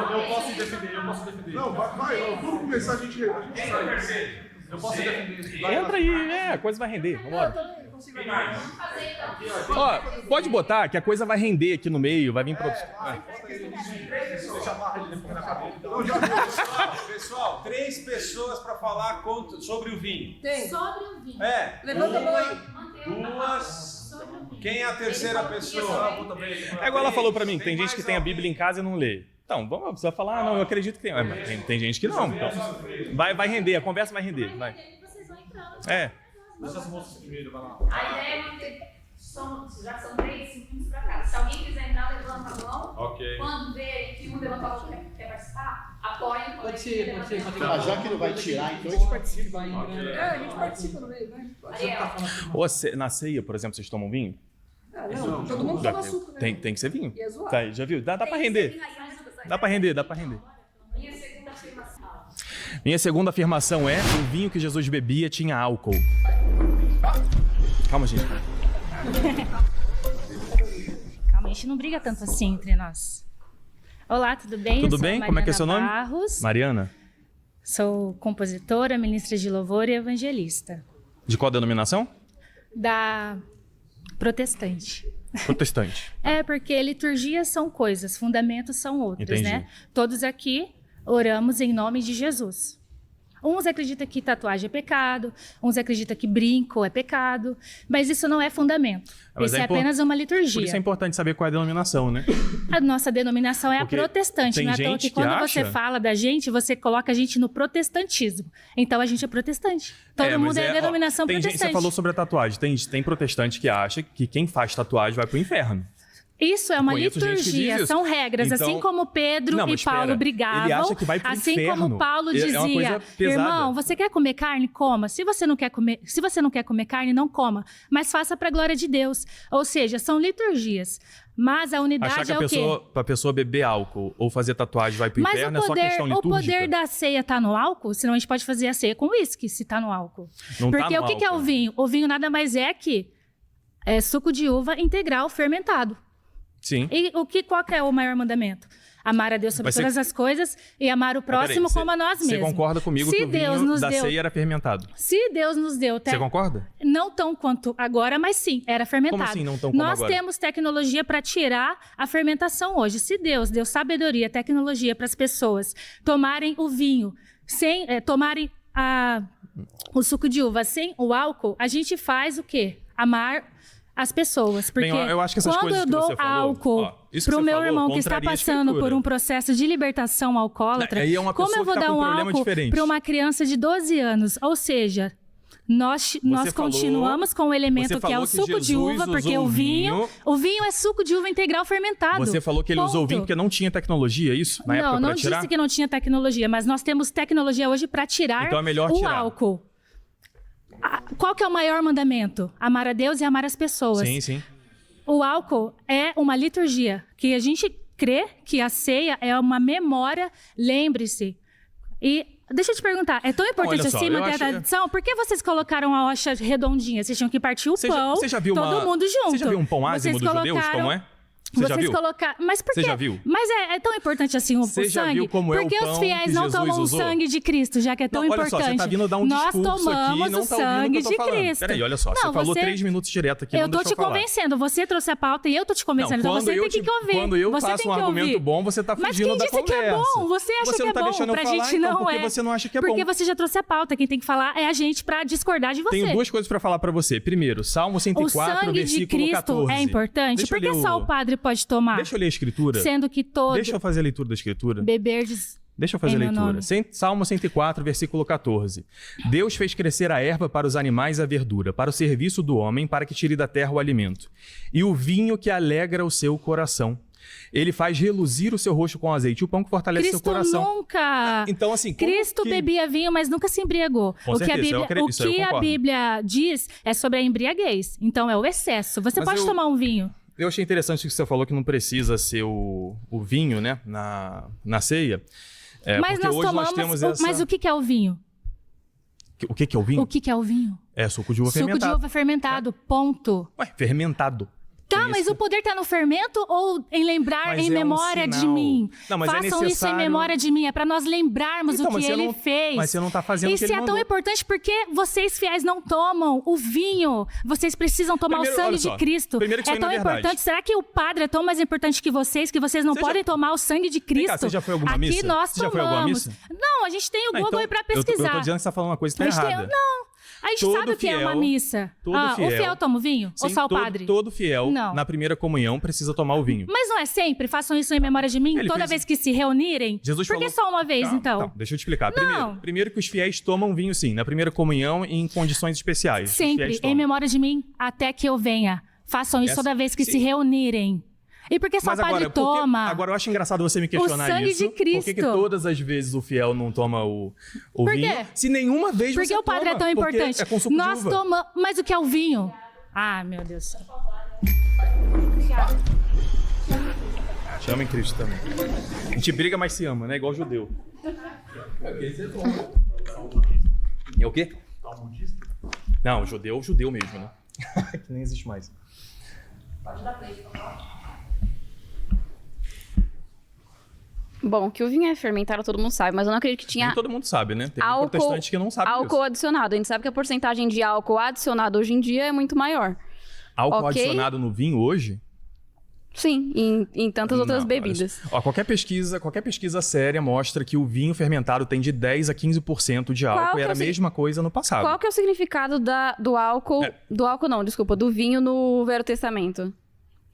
Speaker 5: Eu posso defender. Não, vai. Vamos começar, a gente sai. Eu posso defender.
Speaker 1: Entra aí, a coisa vai render. Vambora.
Speaker 11: Quem mais?
Speaker 1: Ó, pode botar que a coisa vai render aqui no meio, vai vir produção.
Speaker 13: Pessoal, 3 pessoas para falar sobre o vinho.
Speaker 6: Tem.
Speaker 3: Sobre o vinho.
Speaker 6: Levanta a mão aí.
Speaker 13: 2. Quem é a terceira pessoa?
Speaker 1: É igual ela falou pra mim, tem gente que tem a Bíblia em casa e não lê. Então, vamos precisar falar, não, eu acredito que tem. Mas tem gente que não. Então, vai render, a conversa vai render. Vai.
Speaker 5: Deixa as moças primeiro, vai lá.
Speaker 14: A ideia é manter. Já são 3, 5 minutos pra cá. Se alguém quiser entrar, levanta a mão.
Speaker 13: Ok.
Speaker 14: Quando ver que um levantou a mão quer participar, apoia.
Speaker 11: Pode ser.
Speaker 12: Já que não vai tirar, então a gente participa.
Speaker 6: A gente participa no meio, né?
Speaker 1: Na ceia, por exemplo, vocês tomam vinho?
Speaker 6: Não, todo mundo toma suco, né?
Speaker 1: Tem que ser vinho.
Speaker 6: E é zoado.
Speaker 1: Tá, já viu? Dá pra render. Dá pra render.
Speaker 14: Minha segunda afirmação.
Speaker 1: Minha segunda afirmação é: o vinho que Jesus bebia tinha álcool. Calma, gente.
Speaker 3: Calma, a gente não briga tanto assim entre nós. Olá, tudo bem?
Speaker 1: Tudo bem? Como é que é seu nome?
Speaker 3: Barros.
Speaker 1: Mariana.
Speaker 3: Sou compositora, ministra de louvor e evangelista.
Speaker 1: De qual denominação?
Speaker 3: Da protestante.
Speaker 1: Protestante.
Speaker 3: Porque liturgias são coisas, fundamentos são outros,
Speaker 1: Entendi.
Speaker 3: né? Todos aqui oramos em nome de Jesus. Uns acreditam que tatuagem é pecado, uns acreditam que brinco é pecado, mas isso não é fundamento.
Speaker 1: Mas
Speaker 3: Isso é apenas uma liturgia.
Speaker 1: Por isso é importante saber qual é a denominação, né?
Speaker 3: A nossa denominação é
Speaker 1: Porque
Speaker 3: a protestante.
Speaker 1: tem
Speaker 3: Não é à toa
Speaker 1: gente
Speaker 3: que quando
Speaker 1: que
Speaker 3: você
Speaker 1: acha-
Speaker 3: fala da gente, você coloca a gente no protestantismo. Então a gente é protestante. Todo
Speaker 1: mas
Speaker 3: mundo é a denominação
Speaker 1: tem
Speaker 3: protestante.
Speaker 1: Gente, você falou sobre a tatuagem. Tem protestante que acha que quem faz tatuagem vai pro inferno.
Speaker 3: Isso é uma
Speaker 1: Conheço gente que diz
Speaker 3: liturgia,
Speaker 1: isso.
Speaker 3: são regras.
Speaker 1: Então-
Speaker 3: Assim como Pedro
Speaker 1: Não,
Speaker 3: e
Speaker 1: mas
Speaker 3: Paulo
Speaker 1: espera.
Speaker 3: brigavam,
Speaker 1: Ele acha que vai pro
Speaker 3: assim
Speaker 1: inferno.
Speaker 3: como Paulo
Speaker 1: É uma
Speaker 3: dizia,
Speaker 1: coisa pesada.
Speaker 3: irmão, você quer comer carne? Coma. Se você não quer comer carne, não coma. Mas faça para a glória de Deus. Ou seja, são liturgias. Mas a unidade
Speaker 1: Achar que
Speaker 3: é o quê?
Speaker 1: pra pessoa beber álcool ou fazer tatuagem vai pro
Speaker 3: Mas
Speaker 1: inferno é só questão
Speaker 3: o
Speaker 1: litúrgica.
Speaker 3: poder da ceia tá no álcool? Senão a gente pode fazer a ceia com uísque, se tá no álcool.
Speaker 1: Não tá
Speaker 3: Porque
Speaker 1: no
Speaker 3: o que é o
Speaker 1: álcool.
Speaker 3: vinho? O vinho nada mais é que suco de uva integral fermentado.
Speaker 1: Sim.
Speaker 3: E qual que é o maior mandamento? Amar a Deus sobre
Speaker 1: Mas você-
Speaker 3: todas as coisas e amar o próximo como a nós
Speaker 1: Você
Speaker 3: mesmos.
Speaker 1: concorda comigo
Speaker 3: Se
Speaker 1: que o
Speaker 3: Deus
Speaker 1: vinho
Speaker 3: nos
Speaker 1: da
Speaker 3: deu,
Speaker 1: ceia era fermentado?
Speaker 3: Se Deus nos deu...
Speaker 1: Você concorda?
Speaker 3: Não tão quanto agora, mas sim, era fermentado.
Speaker 1: Como assim, não tão como
Speaker 3: Nós
Speaker 1: agora?
Speaker 3: temos tecnologia para tirar a fermentação hoje. Se Deus deu sabedoria, tecnologia para as pessoas tomarem o vinho, tomarem o suco de uva sem o álcool, a gente faz o quê? Amar as pessoas. Porque
Speaker 1: Bem, eu acho que essas
Speaker 3: quando
Speaker 1: coisas
Speaker 3: eu
Speaker 1: que
Speaker 3: dou
Speaker 1: você falou,
Speaker 3: álcool
Speaker 1: ó, isso que
Speaker 3: pro
Speaker 1: você
Speaker 3: meu
Speaker 1: falou
Speaker 3: irmão que está
Speaker 1: contraria a
Speaker 3: passando
Speaker 1: escritura.
Speaker 3: por um processo de libertação alcoólatra,
Speaker 1: Aí é uma
Speaker 3: como
Speaker 1: pessoa
Speaker 3: eu vou
Speaker 1: que tá
Speaker 3: dar
Speaker 1: com
Speaker 3: um
Speaker 1: um problema
Speaker 3: álcool
Speaker 1: diferente.
Speaker 3: para uma criança de 12 anos? Ou seja, Nós continuamos com o elemento que é o suco de uva, porque o vinho é suco de uva integral fermentado.
Speaker 1: Você falou que ele usou o vinho porque não tinha tecnologia, é isso? Na época,
Speaker 3: não
Speaker 1: pra tirar?
Speaker 3: disse que não tinha tecnologia, mas nós temos tecnologia hoje para tirar
Speaker 1: então é melhor
Speaker 3: o
Speaker 1: tirar.
Speaker 3: álcool. Qual que é o maior mandamento? Amar a Deus e amar as pessoas.
Speaker 1: Sim, sim.
Speaker 3: O álcool é uma liturgia, que a gente crê que a ceia é uma memória, lembre-se. E deixa eu te perguntar, é tão importante assim manter a tradição? Por que vocês colocaram a hoxa redondinha? Vocês tinham que partir o pão, todo mundo junto.
Speaker 1: Você já viu um pão ázimo dos judeus, como é? Você já viu?
Speaker 3: Mas por quê?
Speaker 1: Você já viu?
Speaker 3: Mas é tão importante assim o sangue?
Speaker 1: Já viu como é o
Speaker 3: Porque
Speaker 1: pão
Speaker 3: os fiéis não tomam o sangue de Cristo, já que é tão importante.
Speaker 1: Olha só, você tá vindo dar um discurso aqui,
Speaker 3: tomamos
Speaker 1: não
Speaker 3: o
Speaker 1: tá
Speaker 3: sangue
Speaker 1: ouvindo o que eu tô
Speaker 3: de
Speaker 1: falando.
Speaker 3: Cristo.
Speaker 1: Peraí, olha só, você falou 3 minutos direto aqui,
Speaker 3: eu tô te convencendo, você trouxe a pauta e eu tô te convencendo, então você tem que ouvir.
Speaker 1: Quando eu faço um argumento bom, você tá fugindo da conversa.
Speaker 3: Mas quem disse que é bom? Você acha que é bom? Pra gente não é.
Speaker 1: Porque você não acha que é bom.
Speaker 3: Porque você já trouxe a pauta, quem tem que falar é a gente pra discordar de você.
Speaker 1: Tenho 2 coisas pra falar pra você. Primeiro, Salmo 104, versículo 14.
Speaker 3: O sangue de Cristo é importante? Por que só o padre pode tomar?
Speaker 1: Deixa eu ler a escritura.
Speaker 3: Sendo que todo...
Speaker 1: Deixa eu fazer a leitura da escritura.
Speaker 3: Beberdes...
Speaker 1: Deixa eu fazer a leitura. Salmo 104, versículo 14. Deus fez crescer a erva para os animais e a verdura, para o serviço do homem, para que tire da terra o alimento. E o vinho que alegra o seu coração. Ele faz reluzir o seu rosto com azeite, o pão que fortalece seu coração.
Speaker 3: Cristo nunca...
Speaker 1: Então, assim,
Speaker 3: Cristo bebia vinho, mas nunca se embriagou.
Speaker 1: Com certeza,
Speaker 3: o que a Bíblia diz é sobre a embriaguez. Então, é o excesso. Você pode tomar um vinho.
Speaker 1: Eu achei interessante o que você falou, que não precisa ser o vinho, né, na ceia.
Speaker 3: Mas nós tomamos... Mas o que é o vinho?
Speaker 1: O que é o vinho?
Speaker 3: O que é o vinho?
Speaker 1: É suco de uva fermentado.
Speaker 3: Suco de uva fermentado, ponto.
Speaker 1: Ué, fermentado.
Speaker 3: Tá, mas o poder tá no fermento ou em lembrar em memória de mim?
Speaker 1: Não, mas
Speaker 3: façam isso em memória de mim, é pra nós lembrarmos o que ele fez.
Speaker 1: Mas você não tá fazendo o que ele mandou.
Speaker 3: E se é tão importante, por que vocês fiéis não tomam o vinho? Vocês precisam tomar o sangue de Cristo.
Speaker 1: É
Speaker 3: tão importante. Será que o padre é tão mais importante que vocês não podem tomar o sangue de Cristo?
Speaker 1: Você já foi alguma missa?
Speaker 3: Aqui nós tomamos.
Speaker 1: Você já foi alguma missa?
Speaker 3: Não, a gente tem o Google aí pra pesquisar.
Speaker 1: Eu tô dizendo que você tá falando uma coisa que tá errada.
Speaker 3: A gente sabe o que é uma missa. O fiel toma o vinho? Ou só o padre?
Speaker 1: Todo fiel, na primeira comunhão, precisa tomar o vinho.
Speaker 3: Mas não é sempre? Façam isso em memória de mim? Toda vez que se reunirem? Por que só uma vez, então?
Speaker 1: Deixa eu te explicar. Primeiro que os fiéis tomam vinho, sim. Na primeira comunhão, em condições especiais.
Speaker 3: Sempre, em memória de mim, até que eu venha. Façam isso toda vez que se reunirem. E por que só o padre toma?
Speaker 1: Agora eu acho engraçado você me questionar
Speaker 3: isso. O sangue de Cristo.
Speaker 1: Por que todas as vezes o fiel não toma o vinho?
Speaker 3: Por quê?
Speaker 1: Se nenhuma vez
Speaker 3: você toma. Por que o padre é tão importante?
Speaker 1: É com suco
Speaker 3: Nós
Speaker 1: de uva.
Speaker 3: tomamos... Mas o que é o vinho? Ah, meu Deus do céu.
Speaker 1: Te ama em Cristo também. A gente briga, mas se ama, né? Igual judeu. É o quê? Não, judeu é o judeu mesmo, né? Que nem existe mais.
Speaker 14: Pode dar play, por favor.
Speaker 10: Bom, que o vinho é fermentado, todo mundo sabe, mas eu não acredito que tinha...
Speaker 1: Nem todo mundo sabe, né? Tem
Speaker 10: álcool,
Speaker 1: protestante que não sabe
Speaker 10: álcool adicionado. A gente sabe que a porcentagem de álcool adicionado hoje em dia é muito maior.
Speaker 1: Álcool adicionado no vinho hoje?
Speaker 10: Sim, em tantas outras bebidas.
Speaker 1: Qualquer pesquisa séria mostra que o vinho fermentado tem de 10 a 15% de álcool e era a mesma coisa no passado.
Speaker 10: Qual que é o significado do álcool... Do vinho no Velho Testamento?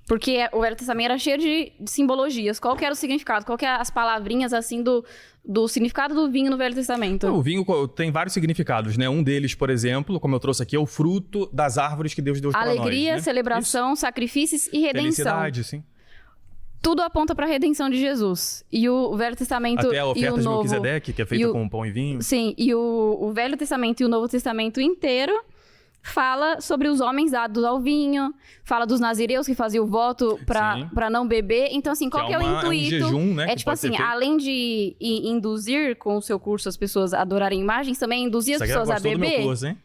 Speaker 10: Porque o Velho Testamento era cheio de simbologias. Qual que era o significado? Qual que é as palavrinhas, assim, do significado do vinho no Velho Testamento?
Speaker 1: O vinho tem vários significados, né? Um deles, por exemplo, como eu trouxe aqui, é o fruto das árvores que Deus deu para nós.
Speaker 10: Alegria,
Speaker 1: né?
Speaker 10: celebração, sacrifícios e redenção.
Speaker 1: Felicidade, sim.
Speaker 10: Tudo aponta para a redenção de Jesus. E o Velho Testamento
Speaker 1: até a oferta
Speaker 10: e o
Speaker 1: de
Speaker 10: Novo...
Speaker 1: Melquisedeque, que é feita com pão e vinho.
Speaker 10: Sim, e o Velho Testamento e o Novo Testamento inteiro fala sobre os homens dados ao vinho, fala dos nazireus que faziam o voto para não beber. Então, assim, qual que é o intuito?
Speaker 1: É um jejum, né?
Speaker 10: É tipo assim, além de induzir com o seu curso as pessoas a adorarem imagens, também induzir as pessoas a beber.
Speaker 1: Do meu curso, hein?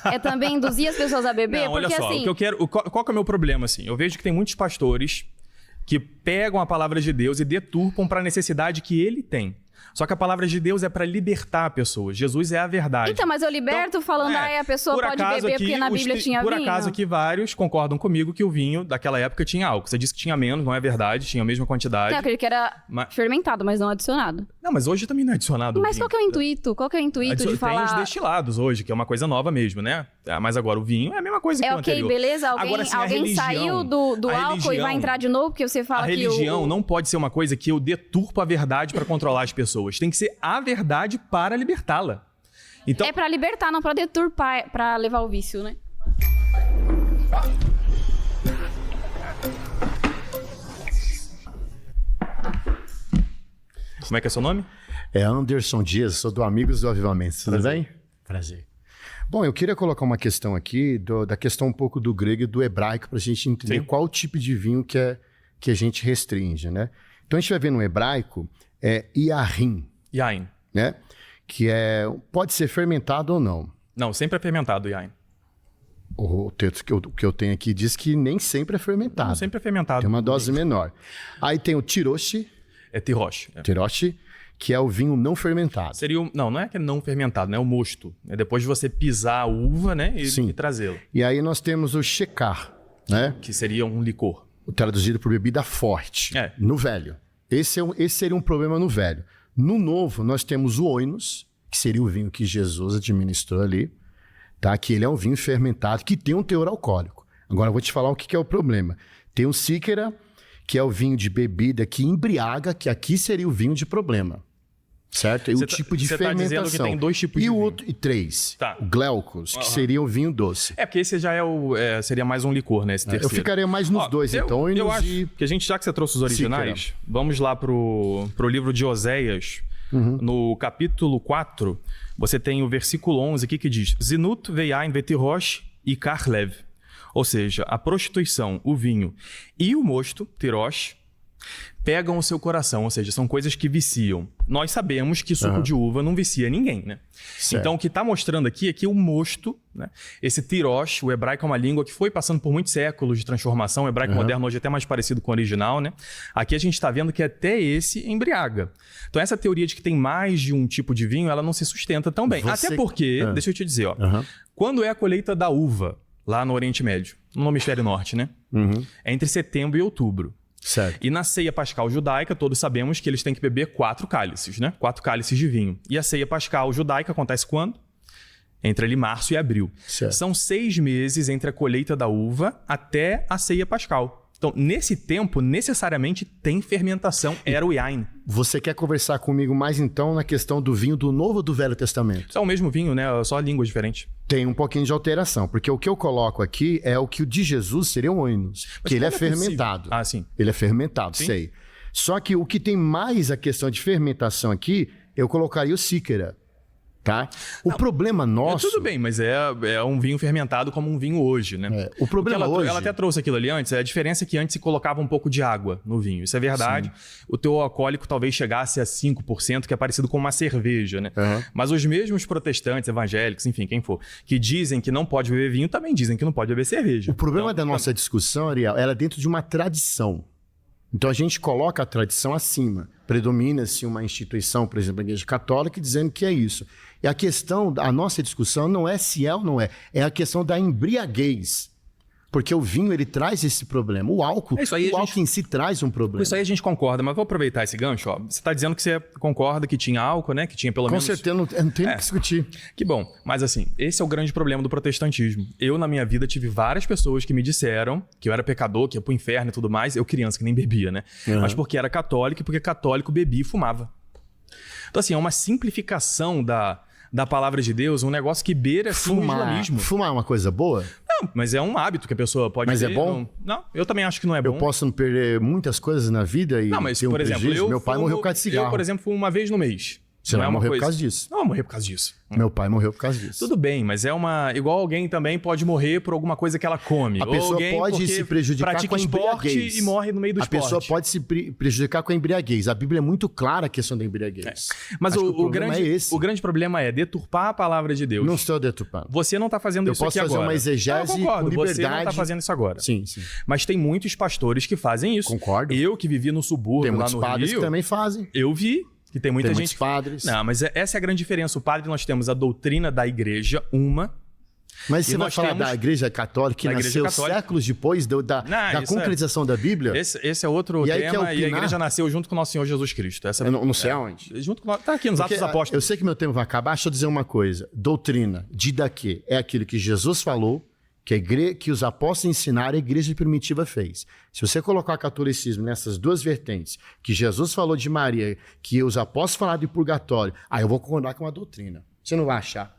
Speaker 10: É também induzir as pessoas a beber?
Speaker 1: Não,
Speaker 10: porque
Speaker 1: olha só,
Speaker 10: assim...
Speaker 1: o que eu quero, qual que é o meu problema, assim? Eu vejo que tem muitos pastores que pegam a palavra de Deus e deturpam para a necessidade que ele tem. Só que a palavra de Deus é para libertar pessoas. Jesus é a verdade.
Speaker 10: Então, mas eu liberto falando, a pessoa pode beber porque na Bíblia tinha vinho.
Speaker 1: Por acaso aqui vários concordam comigo que o vinho daquela época tinha álcool. Você disse que tinha menos, não é verdade, tinha a mesma quantidade.
Speaker 10: Eu acredito que era fermentado, mas não adicionado.
Speaker 1: Não, mas hoje também não é adicionado.
Speaker 10: Mas qual que é o intuito? Qual que é o intuito de falar?
Speaker 1: Tem os destilados hoje, que é uma coisa nova mesmo, né? Mas agora o vinho é a mesma coisa que o anterior.
Speaker 10: Beleza?
Speaker 1: Agora, assim,
Speaker 10: alguém saiu do álcool e vai entrar de novo porque você fala que
Speaker 1: a religião não pode ser uma coisa que eu deturpo a verdade para controlar as pessoas. Tem que ser a verdade para libertá-la. Então,
Speaker 10: É pra libertar, não pra deturpar, pra levar o vício, né?
Speaker 1: como é que é seu nome?
Speaker 12: É Anderson Dias, sou do Amigos do Avivamento. Tudo bem? Prazer. Bom, eu queria colocar uma questão aqui, da questão um pouco do grego e do hebraico, para a gente entender qual o tipo de vinho que a gente restringe, né? Então a gente vai ver no hebraico, Yahin,
Speaker 1: Yain.
Speaker 12: né? Que pode ser fermentado ou não.
Speaker 1: Não, sempre é fermentado o Yain.
Speaker 12: O texto que eu tenho aqui diz que nem sempre é fermentado.
Speaker 1: Não, sempre é fermentado.
Speaker 12: Tem uma dose menor. Aí tem o Tiroshi.
Speaker 1: É Tirosh.
Speaker 12: Tiroshi, que é o vinho não fermentado.
Speaker 1: Não é que é não fermentado, né? É o mosto. É depois de você pisar a uva, né? E trazê-la.
Speaker 12: E aí nós temos o Shekar, né?
Speaker 1: Que seria um licor.
Speaker 12: Traduzido por bebida forte. No velho. Esse seria um problema no velho. No novo, nós temos o Oinos, que seria o vinho que Jesus administrou ali, tá? Que ele é um vinho fermentado, que tem um teor alcoólico. Agora eu vou te falar o que é o problema. Tem o Síquera, que é o vinho de bebida que embriaga, que aqui seria o vinho de problema. Certo? E o tipo de fermentação. Você tá dizendo que tem 2 tipos de vinho. E 3. Tá. O Glaucos, que seria o vinho doce.
Speaker 1: É, porque esse já seria mais um licor, né? Esse terceiro.
Speaker 12: Eu ficaria mais nos dois, então.
Speaker 1: Eu acho que já que você trouxe os originais, vamos lá pro livro de Oséias. No capítulo 4, você tem o versículo 11 aqui que diz: Zinut veyain vetirosh e karlev. Ou seja, a prostituição, o vinho e o mosto, tirosh, pegam o seu coração, ou seja, são coisas que viciam. Nós sabemos que suco de uva não vicia ninguém, né?
Speaker 12: Certo.
Speaker 1: Então, o que está mostrando aqui é que o mosto, né? Esse tirosh, o hebraico é uma língua que foi passando por muitos séculos de transformação. O hebraico moderno hoje é até mais parecido com o original, né? Aqui a gente está vendo que até esse embriaga. Então, essa teoria de que tem mais de um tipo de vinho, ela não se sustenta tão bem. Até porque, deixa eu te dizer, ó, quando é a colheita da uva, lá no Oriente Médio, no Hemisfério Norte, né? É entre setembro e outubro.
Speaker 12: Certo.
Speaker 1: E na ceia pascal judaica, todos sabemos que eles têm que beber 4 cálices, né? 4 cálices de vinho. E a ceia pascal judaica acontece quando? Entre ali março e abril.
Speaker 12: Certo.
Speaker 1: São 6 meses entre a colheita da uva até a ceia pascal. Então, nesse tempo, necessariamente tem fermentação, era o yain.
Speaker 12: Você quer conversar comigo mais então na questão do vinho do Novo ou do Velho Testamento?
Speaker 1: É o mesmo vinho, né? Só línguas diferentes.
Speaker 12: Tem um pouquinho de alteração, porque o que eu coloco aqui é o que o de Jesus seria um oinos, que ele é fermentado.
Speaker 1: Ah, sim.
Speaker 12: Ele é fermentado, sei. Só que o que tem mais a questão de fermentação aqui, eu colocaria o Síquera. Tá? O problema nosso...
Speaker 1: Tudo bem, mas é um vinho fermentado como um vinho hoje, né?
Speaker 12: O problema hoje...
Speaker 1: Ela até trouxe aquilo ali antes, a diferença é que antes se colocava um pouco de água no vinho. Isso é verdade. Sim. O teu alcoólico talvez chegasse a 5%, que é parecido com uma cerveja, né? Mas os mesmos protestantes, evangélicos, enfim, quem for, que dizem que não pode beber vinho, também dizem que não pode beber cerveja.
Speaker 12: O problema da nossa discussão, Ariel, ela é dentro de uma tradição. Então a gente coloca a tradição acima. Predomina-se uma instituição, por exemplo, a Igreja Católica, dizendo que é isso. E a nossa discussão não é se é ou não é. É a questão da embriaguez. Porque o vinho, ele traz esse problema. O álcool, álcool em si traz um problema.
Speaker 1: Isso aí a gente concorda, mas vou aproveitar esse gancho. Ó. Você está dizendo que você concorda que tinha álcool, né? Que tinha pelo menos...
Speaker 12: Com certeza, não tem o que discutir.
Speaker 1: Que bom. Mas assim, esse é o grande problema do protestantismo. Eu, na minha vida, tive várias pessoas que me disseram que eu era pecador, que ia pro inferno e tudo mais. Eu, criança, que nem bebia, né? Mas porque era católico e porque católico bebia e fumava. Então assim, é uma simplificação da palavra de Deus, um negócio que beira assim, o islamismo.
Speaker 12: Fumar é uma coisa boa?
Speaker 1: Não, mas é um hábito que a pessoa pode ter.
Speaker 12: Mas é bom?
Speaker 1: Não, eu também acho que não é bom.
Speaker 12: Eu posso perder muitas coisas na vida e
Speaker 1: não, mas,
Speaker 12: ter um
Speaker 1: por exemplo,
Speaker 12: Meu pai morreu por causa de cigarro.
Speaker 1: Eu, por exemplo, fumo uma vez no mês.
Speaker 12: Você não morreu por causa disso?
Speaker 1: Não, morreu por causa disso.
Speaker 12: Meu pai morreu por causa disso.
Speaker 1: Tudo bem, mas é uma... Igual alguém também pode morrer por alguma coisa que ela come.
Speaker 12: A pessoa pode se prejudicar com a embriaguez.
Speaker 1: E morre no meio do esporte.
Speaker 12: A pessoa pode se prejudicar com a embriaguez. A Bíblia é muito clara a questão da embriaguez.
Speaker 1: Mas o grande problema é deturpar a palavra de Deus.
Speaker 12: Não estou deturpando.
Speaker 1: Você não está fazendo isso aqui agora.
Speaker 12: Eu posso fazer uma exegese com liberdade.
Speaker 1: Você não está fazendo isso agora.
Speaker 12: Sim.
Speaker 1: Mas tem muitos pastores que fazem isso.
Speaker 12: Concordo.
Speaker 1: Eu que vivi no subúrbio, lá no Rio...
Speaker 12: Tem muitos padres que também fazem.
Speaker 1: Eu vi... Que tem muita gente.
Speaker 12: Padres.
Speaker 1: Não, mas essa é a grande diferença. O padre, nós temos a doutrina da igreja,
Speaker 12: Mas você vai falar da Igreja Católica, que nasceu séculos depois da concretização da Bíblia?
Speaker 1: Esse é outro tema, e a Igreja nasceu junto com o nosso Senhor Jesus Cristo.
Speaker 12: Eu não sei aonde.
Speaker 1: Junto com, tá aqui nos Atos dos Apóstolos.
Speaker 12: Eu sei que meu tempo vai acabar, deixa eu dizer uma coisa. Doutrina, didaquê, é aquilo que Jesus falou, que os apóstolos ensinaram, a igreja primitiva fez. Se você colocar o catolicismo nessas duas vertentes, que Jesus falou de Maria, que os apóstolos falaram de purgatório, aí eu vou concordar com a doutrina. Você não vai achar.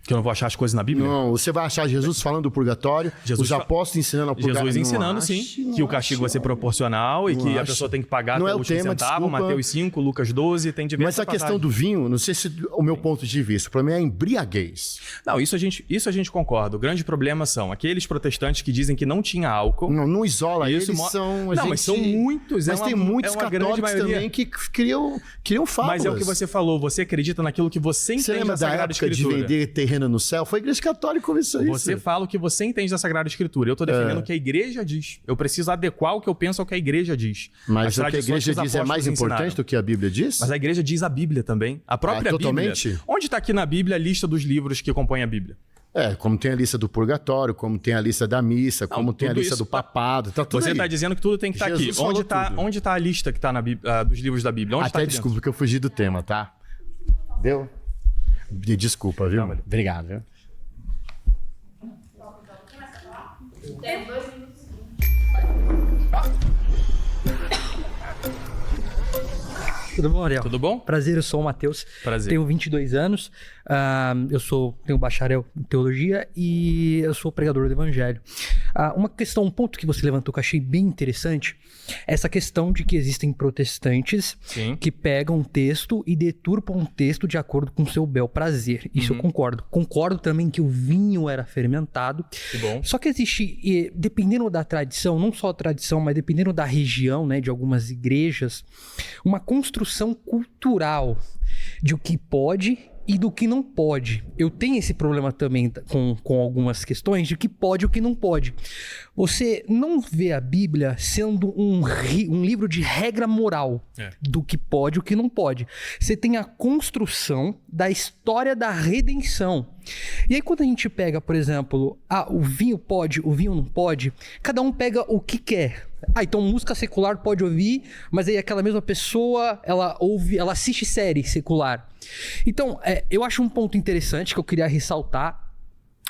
Speaker 1: Que eu não vou achar as coisas na Bíblia?
Speaker 12: Não, você vai achar Jesus falando do purgatório, os apóstolos ensinando ao purgatório.
Speaker 1: Jesus ensinando, sim, que o castigo vai ser proporcional e que a pessoa tem que pagar até o último centavo, Mateus 5, Lucas 12, tem diversas
Speaker 12: Mas a questão do vinho, não sei se o meu ponto de vista, para mim é a embriaguez.
Speaker 1: Não, isso a gente concorda. O grande problema são aqueles protestantes que dizem que não tinha álcool.
Speaker 12: Não isola, eles são...
Speaker 1: Mas são muitos.
Speaker 12: Mas tem muitos católicos também que criam fábulas.
Speaker 1: Mas é o que você falou, você acredita naquilo que você entende da Sagrada Escritura.
Speaker 12: Você lembra da época de vender terreno no céu? Foi a Igreja Católica que começou isso.
Speaker 1: Você fala o que você entende da Sagrada Escritura. Eu tô defendendo o que a Igreja diz. Eu preciso adequar o que eu penso ao que a Igreja diz.
Speaker 12: Mas o que a Igreja diz é mais importante do que a Bíblia diz?
Speaker 1: Mas a Igreja diz a Bíblia também. A própria
Speaker 12: totalmente?
Speaker 1: Bíblia. Onde está aqui na Bíblia a lista dos livros que compõem a Bíblia?
Speaker 12: Como tem a lista do purgatório, como tem a lista da missa, como tem a lista do papado, tá tudo
Speaker 1: Você está dizendo que tudo tem que estar aqui. Onde tá a lista que está dos livros da Bíblia? Onde
Speaker 12: desculpa, porque eu fugi do tema, tá? Deu? Desculpa, viu? Obrigado, viu?
Speaker 14: Tem 2 minutos.
Speaker 15: Tudo bom, Ariel?
Speaker 1: Tudo bom?
Speaker 15: Prazer, eu sou o Matheus.
Speaker 1: Prazer.
Speaker 15: Tenho 22 anos, tenho bacharel em teologia e eu sou pregador do evangelho. Um ponto que você levantou que eu achei bem interessante é essa questão de que existem protestantes que pegam um texto e deturpam um texto de acordo com o seu bel prazer. Isso eu concordo. Concordo também que o vinho era fermentado.
Speaker 1: Que bom.
Speaker 15: Só que existe, dependendo da tradição, não só a tradição, mas dependendo da região, né, de algumas igrejas, uma construção cultural de o que pode e do que não pode. Eu tenho esse problema também com algumas questões de o que pode e o que não pode. Você não vê a Bíblia sendo um livro de regra moral do que pode e o que não pode. Você tem a construção da história da redenção. E aí quando a gente pega, por exemplo, o vinho pode, o vinho não pode, cada um pega o que quer. Então música secular pode ouvir, mas aí aquela mesma pessoa, ela assiste série secular. Então, eu acho um ponto interessante que eu queria ressaltar,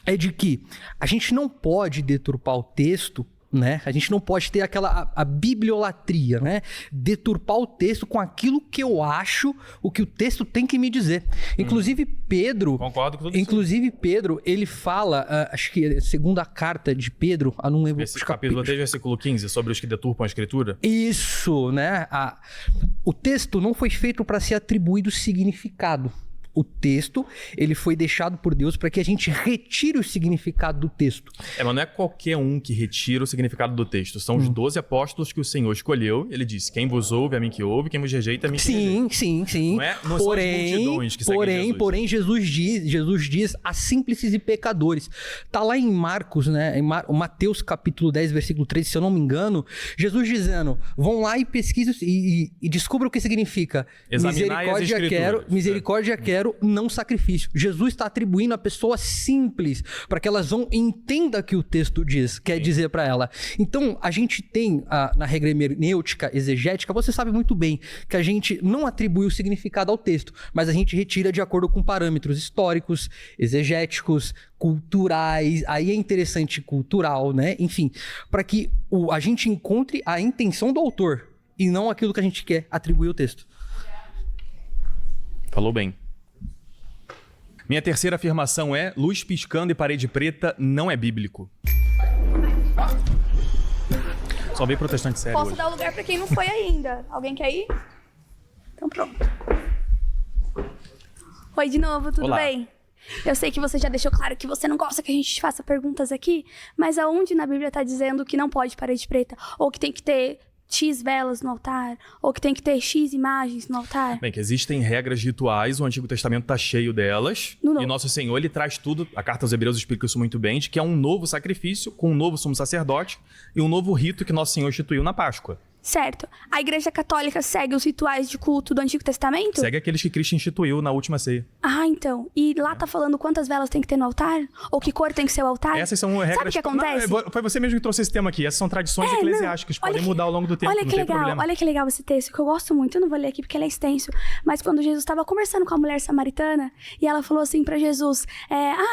Speaker 15: é de que a gente não pode deturpar o texto, né? A gente não pode ter a bibliolatria, né? Deturpar o texto com aquilo que eu acho, o que o texto tem que me dizer. Inclusive Pedro...
Speaker 1: Concordo com tudo
Speaker 15: Inclusive Pedro, ele fala, acho que a segunda carta de Pedro, não lembro...
Speaker 1: Esse capítulo até versículo 15, sobre os que deturpam a Escritura.
Speaker 15: Isso, né? O texto não foi feito para ser atribuído significado. O texto, ele foi deixado por Deus para que a gente retire o significado do texto.
Speaker 1: Mas não é qualquer um que retira o significado do texto. São os 12 apóstolos que o Senhor escolheu. Ele disse, quem vos ouve, a mim que ouve. Quem vos rejeita, a mim que rejeita.
Speaker 15: Sim.
Speaker 1: Não são as multidões que seguem Jesus.
Speaker 15: Jesus diz a simples e pecadores. Tá lá em Marcos, né? Em Mateus capítulo 10, versículo 13, se eu não me engano. Jesus dizendo, vão lá e pesquisem e descubram o que significa. Misericórdia quero, não sacrifício. Jesus está atribuindo a pessoa simples para que elas entendam o que o texto quer dizer para ela. Então, a gente tem na regra hermenêutica, exegética, você sabe muito bem que a gente não atribui o significado ao texto, mas a gente retira de acordo com parâmetros históricos, exegéticos, culturais, aí é interessante cultural, né? Enfim, para que a gente encontre a intenção do autor e não aquilo que a gente quer atribuir ao texto.
Speaker 1: Falou bem. Minha terceira afirmação é: luz piscando e parede preta não é bíblico. Só veio protestante sério.
Speaker 2: Posso
Speaker 1: hoje.
Speaker 2: dar lugar pra quem não foi ainda. Alguém quer ir? Então pronto. Oi de novo, tudo
Speaker 1: Olá.
Speaker 2: bem? Eu sei que você já deixou claro que você não gosta que a gente te faça perguntas aqui, mas aonde na Bíblia tá dizendo que não pode parede preta? Ou que tem que ter X velas no altar, ou que tem que ter X imagens no altar?
Speaker 1: Bem, que existem regras rituais, o Antigo Testamento está cheio delas, e Nosso Senhor, ele traz tudo, a Carta aos Hebreus explica isso muito bem, de que é um novo sacrifício, com um novo sumo sacerdote, e um novo rito que Nosso Senhor instituiu na Páscoa.
Speaker 2: Certo. A Igreja Católica segue os rituais de culto do Antigo Testamento?
Speaker 1: Segue aqueles que Cristo instituiu na última ceia.
Speaker 2: Então. E lá tá falando quantas velas tem que ter no altar? Ou que cor tem que ser o altar?
Speaker 1: Essas são regras...
Speaker 2: Sabe o que acontece?
Speaker 1: Não, foi você mesmo que trouxe esse tema aqui. Essas são tradições eclesiásticas, podem mudar ao longo do tempo,
Speaker 2: Olha
Speaker 1: não
Speaker 2: que
Speaker 1: tem
Speaker 2: legal,
Speaker 1: problema.
Speaker 2: olha que legal esse texto, que eu gosto muito. Eu não vou ler aqui porque ele é extenso. Mas quando Jesus estava conversando com a mulher samaritana, e ela falou assim pra Jesus,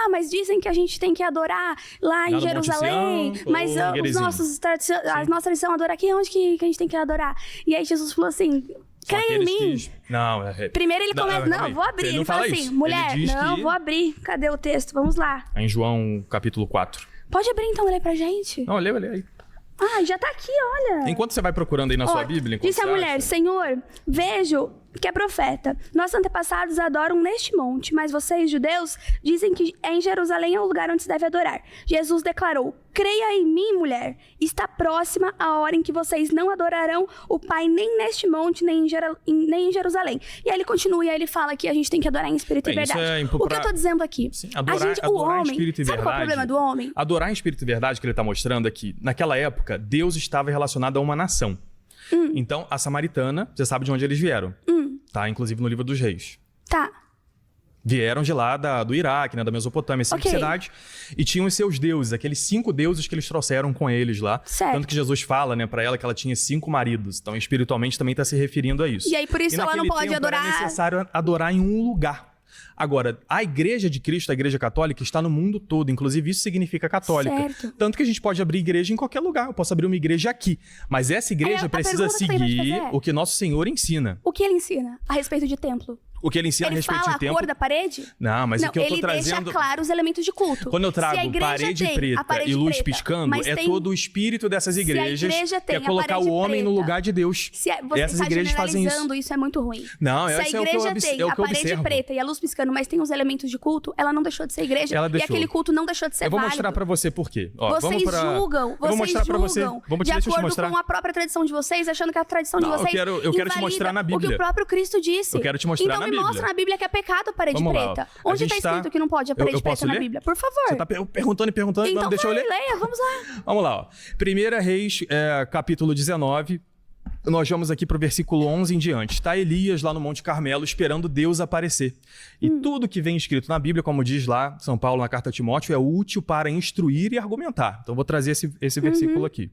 Speaker 2: mas dizem que a gente tem que adorar lá em Jerusalém, mas a nossa tradição adora aqui, onde que a gente tem que adorar? E aí Jesus falou assim,
Speaker 1: São
Speaker 2: creia em
Speaker 1: aqueles
Speaker 2: mim.
Speaker 1: que... Não,
Speaker 2: Primeiro ele começa,
Speaker 1: calma
Speaker 2: não,
Speaker 1: aí.
Speaker 2: vou abrir.
Speaker 1: Ele
Speaker 2: Ele
Speaker 1: não
Speaker 2: fala
Speaker 1: fala
Speaker 2: assim,
Speaker 1: isso.
Speaker 2: mulher,
Speaker 1: Ele diz
Speaker 2: não,
Speaker 1: que-
Speaker 2: vou abrir. Cadê o texto? Vamos lá.
Speaker 1: É em João, capítulo 4.
Speaker 2: Pode abrir então, ler pra gente.
Speaker 1: Não, lê aí.
Speaker 2: Ah, já tá aqui, olha.
Speaker 1: Enquanto você vai procurando aí na sua
Speaker 2: Ó,
Speaker 1: Bíblia... enquanto
Speaker 2: disse a
Speaker 1: você
Speaker 2: mulher,
Speaker 1: acha-
Speaker 2: Senhor, vejo que é profeta. Nossos antepassados adoram neste monte, mas vocês, judeus, dizem que em Jerusalém é o lugar onde se deve adorar. Jesus declarou, creia em mim, mulher. Está próxima a hora em que vocês não adorarão o Pai nem neste monte, nem em Jerusalém. E aí ele continua e aí ele fala que a gente tem que adorar em espírito
Speaker 1: Bem,
Speaker 2: e
Speaker 1: isso
Speaker 2: verdade.
Speaker 1: é
Speaker 2: O que eu tô dizendo aqui?
Speaker 1: Adorar,
Speaker 2: o
Speaker 1: adorar em
Speaker 2: homem,
Speaker 1: espírito e
Speaker 2: sabe
Speaker 1: verdade...
Speaker 2: qual é o problema do homem?
Speaker 1: Adorar em espírito e verdade que ele está mostrando aqui, naquela época, Deus estava relacionado a uma nação. Então, a samaritana, você sabe de onde eles vieram. Tá, inclusive no livro dos reis.
Speaker 2: Tá.
Speaker 1: Vieram de lá do Iraque, né, da Mesopotâmia, essa
Speaker 2: Ok.
Speaker 1: cidade. E tinham os seus deuses, aqueles 5 deuses que eles trouxeram com eles lá.
Speaker 2: Certo.
Speaker 1: Tanto que Jesus fala, né, pra ela que ela tinha 5 maridos. Então, espiritualmente, também está se referindo a isso.
Speaker 2: E aí, por isso, ela não
Speaker 1: naquele
Speaker 2: pode
Speaker 1: tempo,
Speaker 2: adorar...
Speaker 1: Era necessário adorar em um lugar. Agora, a Igreja de Cristo, a Igreja Católica, está no mundo todo. Inclusive, isso significa católica.
Speaker 2: Certo.
Speaker 1: Tanto que a gente pode abrir igreja em qualquer lugar. Eu posso abrir uma igreja aqui. Mas essa igreja
Speaker 2: a
Speaker 1: precisa
Speaker 2: pergunta que eu tenho pra te
Speaker 1: seguir
Speaker 2: fazer é-
Speaker 1: o que Nosso Senhor ensina.
Speaker 2: O que ele ensina a respeito de templo?
Speaker 1: O que ele ensina
Speaker 2: Ele
Speaker 1: a respeito
Speaker 2: fala
Speaker 1: de
Speaker 2: a
Speaker 1: tempo.
Speaker 2: cor da parede?
Speaker 1: Não, mas
Speaker 2: não,
Speaker 1: o que eu tô
Speaker 2: ele
Speaker 1: trazendo...
Speaker 2: deixa claro os elementos de culto.
Speaker 1: Quando eu
Speaker 2: Se a
Speaker 1: trago
Speaker 2: igreja
Speaker 1: parede
Speaker 2: tem
Speaker 1: preta
Speaker 2: a parede
Speaker 1: e luz
Speaker 2: preta,
Speaker 1: piscando,
Speaker 2: mas
Speaker 1: é
Speaker 2: tem-
Speaker 1: todo o espírito dessas
Speaker 2: Se a
Speaker 1: igrejas
Speaker 2: igreja
Speaker 1: que
Speaker 2: tem
Speaker 1: é
Speaker 2: a
Speaker 1: colocar o
Speaker 2: parede
Speaker 1: homem no
Speaker 2: preta,
Speaker 1: lugar de Deus.
Speaker 2: Se você
Speaker 1: Essas
Speaker 2: está
Speaker 1: igrejas fazem
Speaker 2: generalizando,
Speaker 1: isso.
Speaker 2: isso é muito ruim.
Speaker 1: Não,
Speaker 2: Se a
Speaker 1: esse é o que eu
Speaker 2: igreja tem
Speaker 1: é o
Speaker 2: a
Speaker 1: que eu
Speaker 2: parede
Speaker 1: observo.
Speaker 2: preta e a luz piscando, mas tem os elementos de culto, ela não deixou de ser igreja.
Speaker 1: Ela
Speaker 2: E
Speaker 1: deixou.
Speaker 2: aquele culto não deixou de ser
Speaker 1: Eu vou
Speaker 2: válido.
Speaker 1: mostrar pra você por quê. Ó,
Speaker 2: Vocês
Speaker 1: vamos pra...
Speaker 2: julgam,
Speaker 1: Eu vou
Speaker 2: vocês
Speaker 1: mostrar pra você.
Speaker 2: julgam
Speaker 1: Vamos,
Speaker 2: de
Speaker 1: deixa eu te
Speaker 2: acordo
Speaker 1: mostrar.
Speaker 2: com a própria tradição de vocês, achando que a tradição de
Speaker 1: Não, eu
Speaker 2: vocês
Speaker 1: quero te
Speaker 2: invalida
Speaker 1: mostrar na
Speaker 2: o que
Speaker 1: Bíblia.
Speaker 2: o próprio Cristo disse.
Speaker 1: Eu quero te mostrar
Speaker 2: então
Speaker 1: na
Speaker 2: me
Speaker 1: Bíblia.
Speaker 2: mostra na Bíblia que é pecado a parede
Speaker 1: Vamos lá, ó.
Speaker 2: preta.
Speaker 1: A
Speaker 2: Onde
Speaker 1: gente
Speaker 2: tá escrito
Speaker 1: tá-
Speaker 2: que não pode a parede
Speaker 1: eu posso
Speaker 2: preta na
Speaker 1: ler?
Speaker 2: Bíblia? Por favor.
Speaker 1: Você tá perguntando e perguntando,
Speaker 2: Então
Speaker 1: não deixa eu
Speaker 2: vai,
Speaker 1: ler?
Speaker 2: leia, vamos lá.
Speaker 1: Vamos lá, ó. 1 Reis, capítulo 19. Nós vamos aqui pro versículo 11 em diante. Está Elias lá no Monte Carmelo esperando Deus aparecer. E tudo que vem escrito na Bíblia, como diz lá São Paulo na carta a Timóteo, é útil para instruir e argumentar. Então vou trazer esse versículo aqui.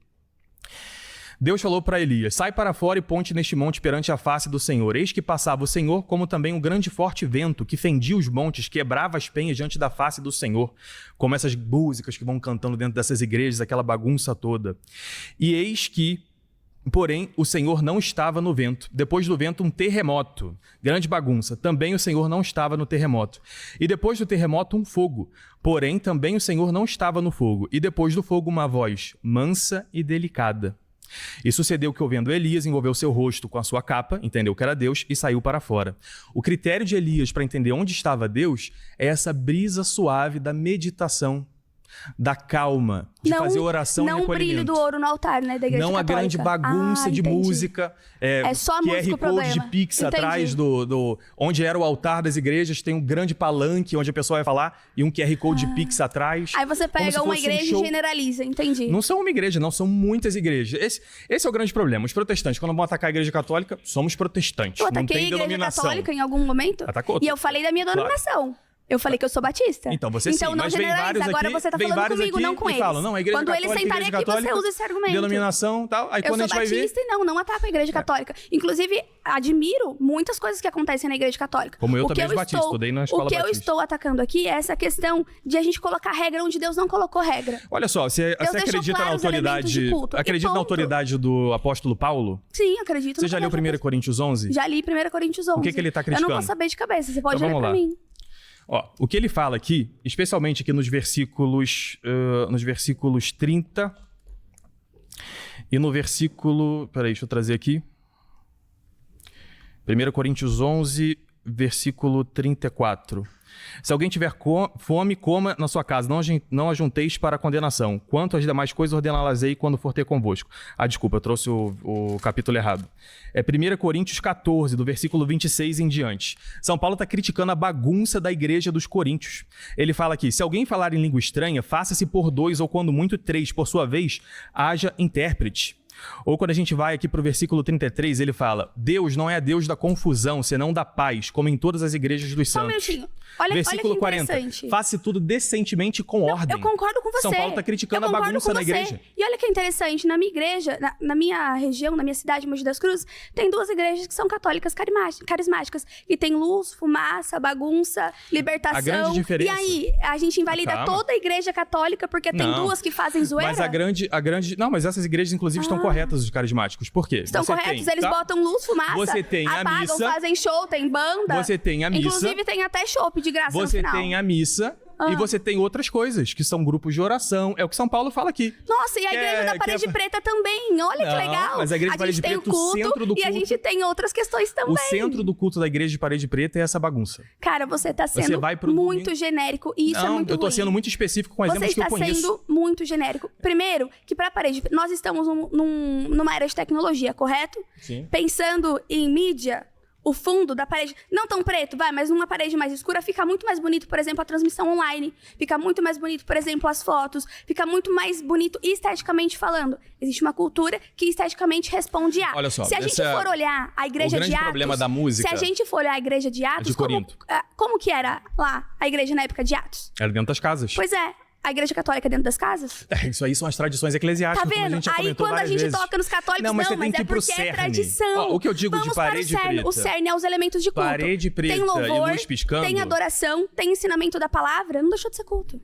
Speaker 1: Deus falou para Elias, sai para fora e ponte neste monte perante a face do Senhor. Eis que passava o Senhor, como também um grande e forte vento, que fendia os montes, quebrava as penhas diante da face do Senhor. Como essas músicas que vão cantando dentro dessas igrejas, aquela bagunça toda. E eis que, porém, o Senhor não estava no vento. Depois do vento, um terremoto. Grande bagunça. Também o Senhor não estava no terremoto. E depois do terremoto, um fogo. Porém, também o Senhor não estava no fogo. E depois do fogo, uma voz mansa e delicada. E sucedeu que, ouvindo Elias, envolveu seu rosto com a sua capa, entendeu que era Deus, e saiu para fora. O critério de Elias para entender onde estava Deus é essa brisa suave da meditação, da calma, de fazer oração e
Speaker 2: Não o brilho
Speaker 1: recolhimento.
Speaker 2: do ouro no altar, né, da igreja
Speaker 1: Não a
Speaker 2: católica.
Speaker 1: grande bagunça de
Speaker 2: entendi.
Speaker 1: música.
Speaker 2: É só a música
Speaker 1: QR
Speaker 2: o problema.
Speaker 1: Code de Pix
Speaker 2: Entendi.
Speaker 1: atrás onde era o altar das igrejas, tem um grande palanque onde a pessoa vai falar e um QR Code de Pix atrás.
Speaker 2: Aí você
Speaker 1: como se
Speaker 2: pega uma
Speaker 1: fosse um
Speaker 2: igreja
Speaker 1: show.
Speaker 2: e generaliza, entendi.
Speaker 1: Não são uma igreja, não, são muitas igrejas. Esse é o grande problema. Os protestantes, quando vão atacar a igreja católica, somos protestantes.
Speaker 2: Eu
Speaker 1: não
Speaker 2: ataquei
Speaker 1: tem
Speaker 2: a igreja
Speaker 1: denominação.
Speaker 2: católica em algum momento.
Speaker 1: Atacou.
Speaker 2: E eu falei da minha
Speaker 1: Claro.
Speaker 2: denominação. Eu falei que eu sou batista.
Speaker 1: Então você sim,
Speaker 2: não
Speaker 1: mas vem
Speaker 2: generaliza.
Speaker 1: vários
Speaker 2: Agora
Speaker 1: aqui,
Speaker 2: você tá
Speaker 1: vem
Speaker 2: falando
Speaker 1: vários
Speaker 2: comigo,
Speaker 1: aqui
Speaker 2: não com
Speaker 1: e
Speaker 2: eles.
Speaker 1: falam, não, a igreja
Speaker 2: Quando
Speaker 1: católica,
Speaker 2: eles sentarem
Speaker 1: igreja
Speaker 2: aqui,
Speaker 1: católica,
Speaker 2: você usa esse argumento.
Speaker 1: denominação, tal. Aí
Speaker 2: Eu
Speaker 1: quando a
Speaker 2: sou
Speaker 1: gente vai ver...
Speaker 2: batista e não ataco a igreja católica. Inclusive, admiro muitas coisas que acontecem na igreja católica.
Speaker 1: Como eu
Speaker 2: O que
Speaker 1: também sou batista, estudei na escola
Speaker 2: O que eu
Speaker 1: batista.
Speaker 2: estou atacando aqui é essa questão de a gente colocar regra onde Deus não colocou regra.
Speaker 1: Olha só, você
Speaker 2: Deus deixou
Speaker 1: acredita na
Speaker 2: claro os elementos
Speaker 1: autoridade...
Speaker 2: de culto. E
Speaker 1: Acredita na
Speaker 2: ponto.
Speaker 1: autoridade do apóstolo Paulo?
Speaker 2: Sim, acredito.
Speaker 1: Você já leu 1 Coríntios 11?
Speaker 2: Já li 1 Coríntios 11.
Speaker 1: O que ele tá
Speaker 2: Eu
Speaker 1: criticando?
Speaker 2: não vou saber de cabeça, você pode
Speaker 1: Então
Speaker 2: ler
Speaker 1: vamos
Speaker 2: pra
Speaker 1: lá.
Speaker 2: mim.
Speaker 1: Ó, o que ele fala aqui, especialmente aqui nos versículos 30 e no versículo... Peraí, deixa eu trazer aqui. 1 Coríntios 11, versículo 34. Se alguém tiver fome, coma na sua casa, não ajunteis para a condenação. Quanto às demais coisas, ordená-las-ei quando for ter convosco. Ah, desculpa, eu trouxe o capítulo errado. É 1 Coríntios 14, do versículo 26 em diante. São Paulo está criticando a bagunça da igreja dos coríntios. Ele fala aqui, se alguém falar em língua estranha, faça-se por 2 ou quando muito 3, por sua vez, haja intérprete. Ou quando a gente vai aqui para o versículo 33, ele fala, Deus não é Deus da confusão, senão da paz, como em todas as igrejas dos
Speaker 2: Só um
Speaker 1: santos.
Speaker 2: minutinho. Olha
Speaker 1: Versículo
Speaker 2: que
Speaker 1: 40.
Speaker 2: interessante.
Speaker 1: Faça tudo decentemente com ordem.
Speaker 2: Eu concordo com você.
Speaker 1: São Paulo está criticando
Speaker 2: Eu
Speaker 1: a
Speaker 2: concordo
Speaker 1: bagunça
Speaker 2: com
Speaker 1: na
Speaker 2: você.
Speaker 1: igreja.
Speaker 2: E olha que interessante, na minha igreja, na minha região, na minha cidade, Mogi das Cruzes, tem 2 igrejas que são católicas carismáticas. E tem luz, fumaça, bagunça, libertação.
Speaker 1: A grande diferença...
Speaker 2: E aí, a gente invalida
Speaker 1: Calma.
Speaker 2: toda a igreja católica porque tem
Speaker 1: Não.
Speaker 2: 2 que fazem zoeira?
Speaker 1: Mas a grande... Não, mas essas igrejas, inclusive, estão corretas. corretas os carismáticos. Por quê?
Speaker 2: Estão
Speaker 1: Você
Speaker 2: corretos,
Speaker 1: tem,
Speaker 2: eles botam luz, fumaça,
Speaker 1: Você tem a
Speaker 2: apagam,
Speaker 1: missa.
Speaker 2: fazem show, tem banda.
Speaker 1: Você tem a missa.
Speaker 2: Inclusive tem até chopp de graça no
Speaker 1: Você
Speaker 2: final.
Speaker 1: tem a missa. E você tem outras coisas, que são grupos de oração. É o que São Paulo fala aqui.
Speaker 2: Nossa, e a igreja da Parede Preta também. Olha que
Speaker 1: Não,
Speaker 2: legal.
Speaker 1: mas a igreja de Parede
Speaker 2: gente tem
Speaker 1: Preta,
Speaker 2: o
Speaker 1: o
Speaker 2: culto,
Speaker 1: centro do
Speaker 2: e a
Speaker 1: culto-
Speaker 2: gente tem outras questões também.
Speaker 1: O centro do culto da igreja de Parede Preta é essa bagunça.
Speaker 2: Cara, você tá sendo
Speaker 1: Você vai pro
Speaker 2: muito genérico e isso é
Speaker 1: Não,
Speaker 2: muito
Speaker 1: eu tô
Speaker 2: ruim.
Speaker 1: sendo muito específico com
Speaker 2: Você
Speaker 1: exemplos que eu
Speaker 2: está
Speaker 1: conheço.
Speaker 2: sendo muito genérico. Primeiro, que pra parede... Nós estamos numa era de tecnologia, correto?
Speaker 1: Sim.
Speaker 2: Pensando em mídia, o fundo da parede, não tão preto, mas numa parede mais escura, fica muito mais bonito, por exemplo, a transmissão online. Fica muito mais bonito, por exemplo, as fotos. Fica muito mais bonito esteticamente falando. Existe uma cultura que esteticamente responde a.
Speaker 1: Olha só,
Speaker 2: se a gente for olhar a igreja
Speaker 1: o grande
Speaker 2: de Atos...
Speaker 1: problema da música-
Speaker 2: Se a gente for olhar a igreja de Atos...
Speaker 1: de Corinto.
Speaker 2: Como que era lá a igreja na época de Atos?
Speaker 1: Era dentro das casas.
Speaker 2: Pois é. A igreja católica dentro das casas?
Speaker 1: Isso aí são as tradições
Speaker 2: Tá
Speaker 1: eclesiásticas, como a
Speaker 2: vendo?
Speaker 1: gente já
Speaker 2: Aí
Speaker 1: comentou
Speaker 2: quando a
Speaker 1: várias
Speaker 2: gente
Speaker 1: vezes.
Speaker 2: toca nos católicos,
Speaker 1: Não, mas você tem
Speaker 2: mas
Speaker 1: que
Speaker 2: é
Speaker 1: ir pro
Speaker 2: porque é
Speaker 1: cerne.
Speaker 2: tradição.
Speaker 1: Ó, o que eu digo
Speaker 2: Vamos
Speaker 1: de parede
Speaker 2: para o cerne.
Speaker 1: preta.
Speaker 2: O cerne é os elementos de culto.
Speaker 1: Parede preta
Speaker 2: tem
Speaker 1: e
Speaker 2: louvor,
Speaker 1: luz piscando.
Speaker 2: tem adoração, tem ensinamento da palavra. Não deixou de ser culto.